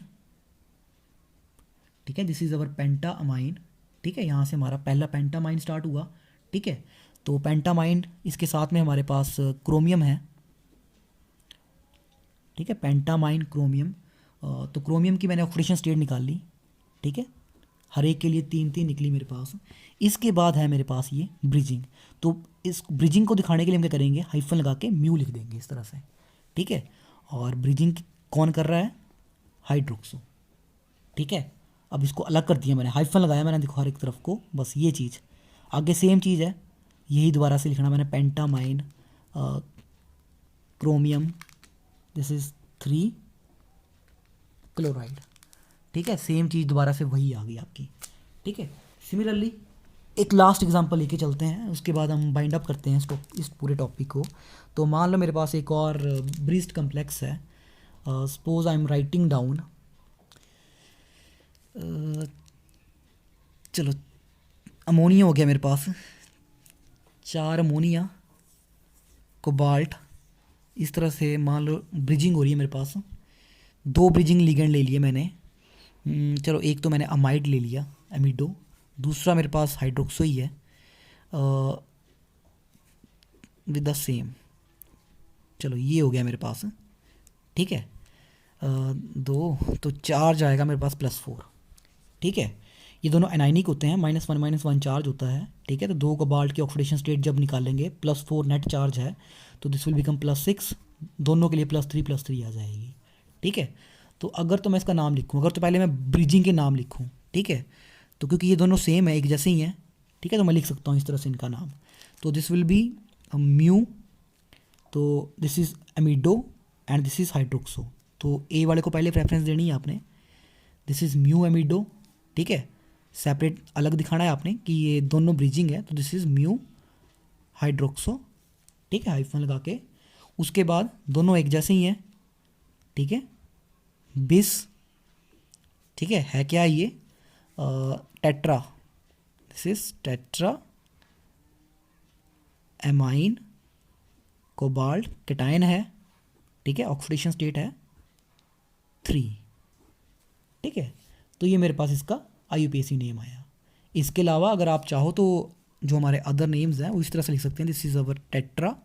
ठीक है, दिस इज़ अवर पेंटामाइन। ठीक है, यहाँ से हमारा पहला पेंटामाइन स्टार्ट हुआ। ठीक है, तो पेंटामाइन, इसके साथ में हमारे पास क्रोमियम है। ठीक है, पेंटामाइन क्रोमियम, तो क्रोमियम की मैंने ऑक्सीडेशन स्टेट निकाल ली। ठीक है, हर एक के लिए 3 निकली मेरे पास। इसके बाद है मेरे पास ये ब्रिजिंग, तो इस ब्रिजिंग को दिखाने के लिए हम क्या करेंगे, हाइफन लगा के म्यू लिख देंगे इस तरह से। ठीक है, और ब्रिजिंग कौन कर रहा है, हाइड्रोक्सो। ठीक है, अब इसको अलग कर दिया मैंने, हाइफन लगाया मैंने, देखो हर एक तरफ को, बस ये चीज़। आगे सेम चीज़ है, यही दोबारा से लिखना मैंने, पेंटामाइन क्रोमियम, दिस इज़ 3 क्लोराइड। ठीक है, सेम चीज़ दोबारा से वही आ गई आपकी। ठीक है, सिमिलरली एक लास्ट एग्जांपल लेके चलते हैं, उसके बाद हम बाइंड अप करते हैं इस पूरे टॉपिक को। तो मान लो मेरे पास एक और ब्रिज्ड कम्प्लेक्स है। Suppose I am writing down, चलो अमोनिया हो गया मेरे पास, 4 अमोनिया कोबाल्ट, इस तरह से मान लो ब्रिजिंग हो रही है मेरे पास। 2 ब्रिजिंग लिगेंड ले लिए मैंने। चलो एक तो मैंने अमाइड ले लिया, एमिडो, दूसरा मेरे पास हाइड्रोक्सो ही है विद द सेम। चलो ये हो गया मेरे पास। ठीक है, 2 तो चार्ज आएगा मेरे पास +4। ठीक है, ये दोनों एनाइनिक होते हैं, -1 -1 चार्ज होता है। ठीक है, तो 2 कोबाल्ट की ऑक्सीडेशन स्टेट जब निकालेंगे, +4 नेट चार्ज है, तो दिस विल बिकम +6, दोनों के लिए +3 +3 आ जाएगी। ठीक है, तो अगर तो मैं इसका नाम लिखूँ, अगर तो पहले मैं ब्रिजिंग के नाम लिखूँ, ठीक है, तो क्योंकि ये दोनों सेम है, एक जैसे ही हैं, ठीक है, तो मैं लिख सकता हूँ इस तरह से इनका नाम। तो दिस विल बी म्यू, तो this is amido and this is hydroxo. तो ए वाले को पहले प्रेफरेंस देनी है आपने, दिस इज़ म्यू एमिडो, ठीक है, सेपरेट अलग दिखाना है आपने कि ये दोनों ब्रिजिंग है, तो दिस इज़ म्यू हाइड्रोक्सो, ठीक है, हाइफन लगा के। उसके बाद दोनों एक जैसे ही हैं, ठीक है, बिस, ठीक है क्या ये tetra, this is tetra amine cobalt, cation है, ठीक है, ऑक्सीडेशन स्टेट है 3, ठीक है। तो ये मेरे पास इसका IUPAC नेम आया। इसके अलावा अगर आप चाहो तो जो हमारे अदर नेम्स हैं वो इस तरह से लिख सकते हैं, दिस इज़ अवर टेट्रा,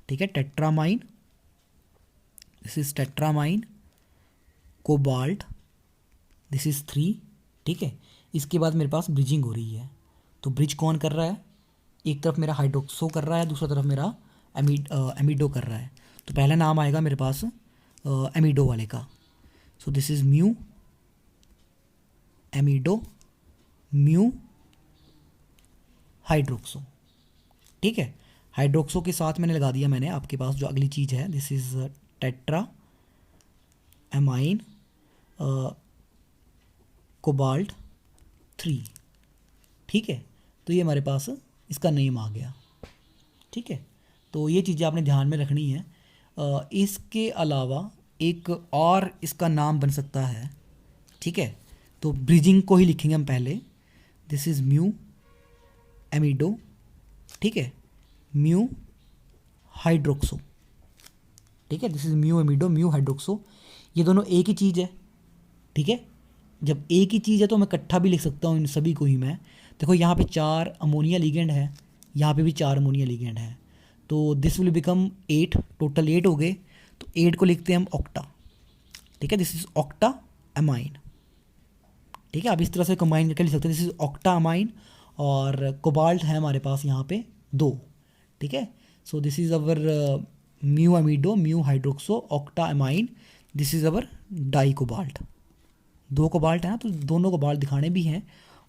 ठीक है, tetrammine, this is tetrammine cobalt, this is 3, ठीक है। इसके बाद मेरे पास ब्रिजिंग हो रही है, तो ब्रिज कौन कर रहा है, एक तरफ मेरा हाइड्रोक्सो कर रहा है, दूसरा तरफ मेरा एमिडो कर रहा है। तो पहला नाम आएगा मेरे पास एमिडो वाले का, so this is mu amido mu hydroxo, ठीक है। हाइड्रोक्सो के साथ मैंने लगा दिया, मैंने आपके पास जो अगली चीज़ है, this is tetra amine cobalt 3, ठीक है। तो ये हमारे पास इसका नेम आ गया, ठीक है। तो ये चीज़ें आपने ध्यान में रखनी है। इसके अलावा एक और इसका नाम बन सकता है, ठीक है। तो ब्रिजिंग को ही लिखेंगे हम पहले, दिस इज़ म्यू एमिडो, ठीक है, म्यू हाइड्रोक्सो, ठीक है, this is mu amido mu hydroxo. ये दोनों एक ही चीज़ है, ठीक है। जब एक ही चीज़ है तो मैं इकट्ठा भी लिख सकता हूँ इन सभी को ही मैं। देखो यहाँ पे 4 अमोनिया लिगेंड है, यहाँ पे भी 4 अमोनिया लिगेंड है, तो दिस विल बिकम 8, टोटल 8 हो गए। तो 8 को लिखते हैं हम ऑक्टा, ठीक है, दिस इज़ ऑक्टा अमाइन, ठीक है। आप इस तरह से कंबाइन करके लिख सकते हैं, दिस इज़ ऑक्टा अमाइन, और कोबाल्ट है हमारे पास यहाँ पे 2, ठीक है। So this is our mu amido mu hydroxo octa amine, this is our di cobalt. 2 cobalt है ना, तो दोनों कोबाल्ट दिखाने भी हैं,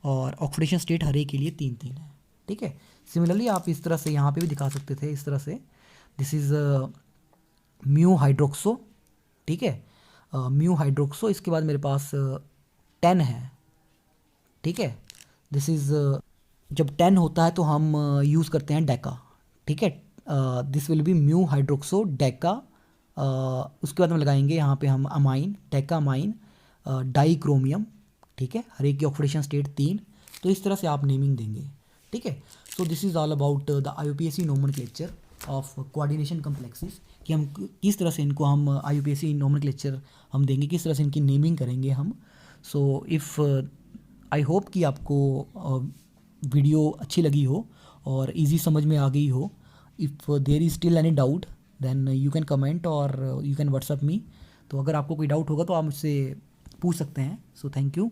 और ऑक्सीडेशन स्टेट हर एक के लिए 3-3 है, ठीक है। सिमिलरली आप इस तरह से यहाँ पे भी दिखा सकते थे, इस तरह से, दिस इज़ म्यू हाइड्रोक्सो, ठीक है, म्यू हाइड्रोक्सो। इसके बाद मेरे पास 10 है, ठीक है, दिस इज़ जब 10 होता है तो हम यूज़ करते हैं डेका, ठीक है, this will be mu hydroxo deca. उसके बाद हम लगाएंगे यहाँ पे हम amine, deca amine di chromium, ठीक है, हर एक की ऑक्सीडेशन स्टेट 3। तो इस तरह से आप नेमिंग देंगे, ठीक है। So this is all about the IUPAC nomenclature of coordination complexes, कि हम किस तरह से इनको हम IUPAC नोमेनक्लेचर हम देंगे, किस तरह से इनकी नेमिंग करेंगे हम। सो इफ़ आई होप कि आपको वीडियो अच्छी लगी हो और इजी समझ में आ गई हो। If there is still any doubt then you can comment और यू कैन व्हाट्सअप मी। तो अगर आपको कोई डाउट होगा तो आप मुझसे पूछ सकते हैं। So thank you.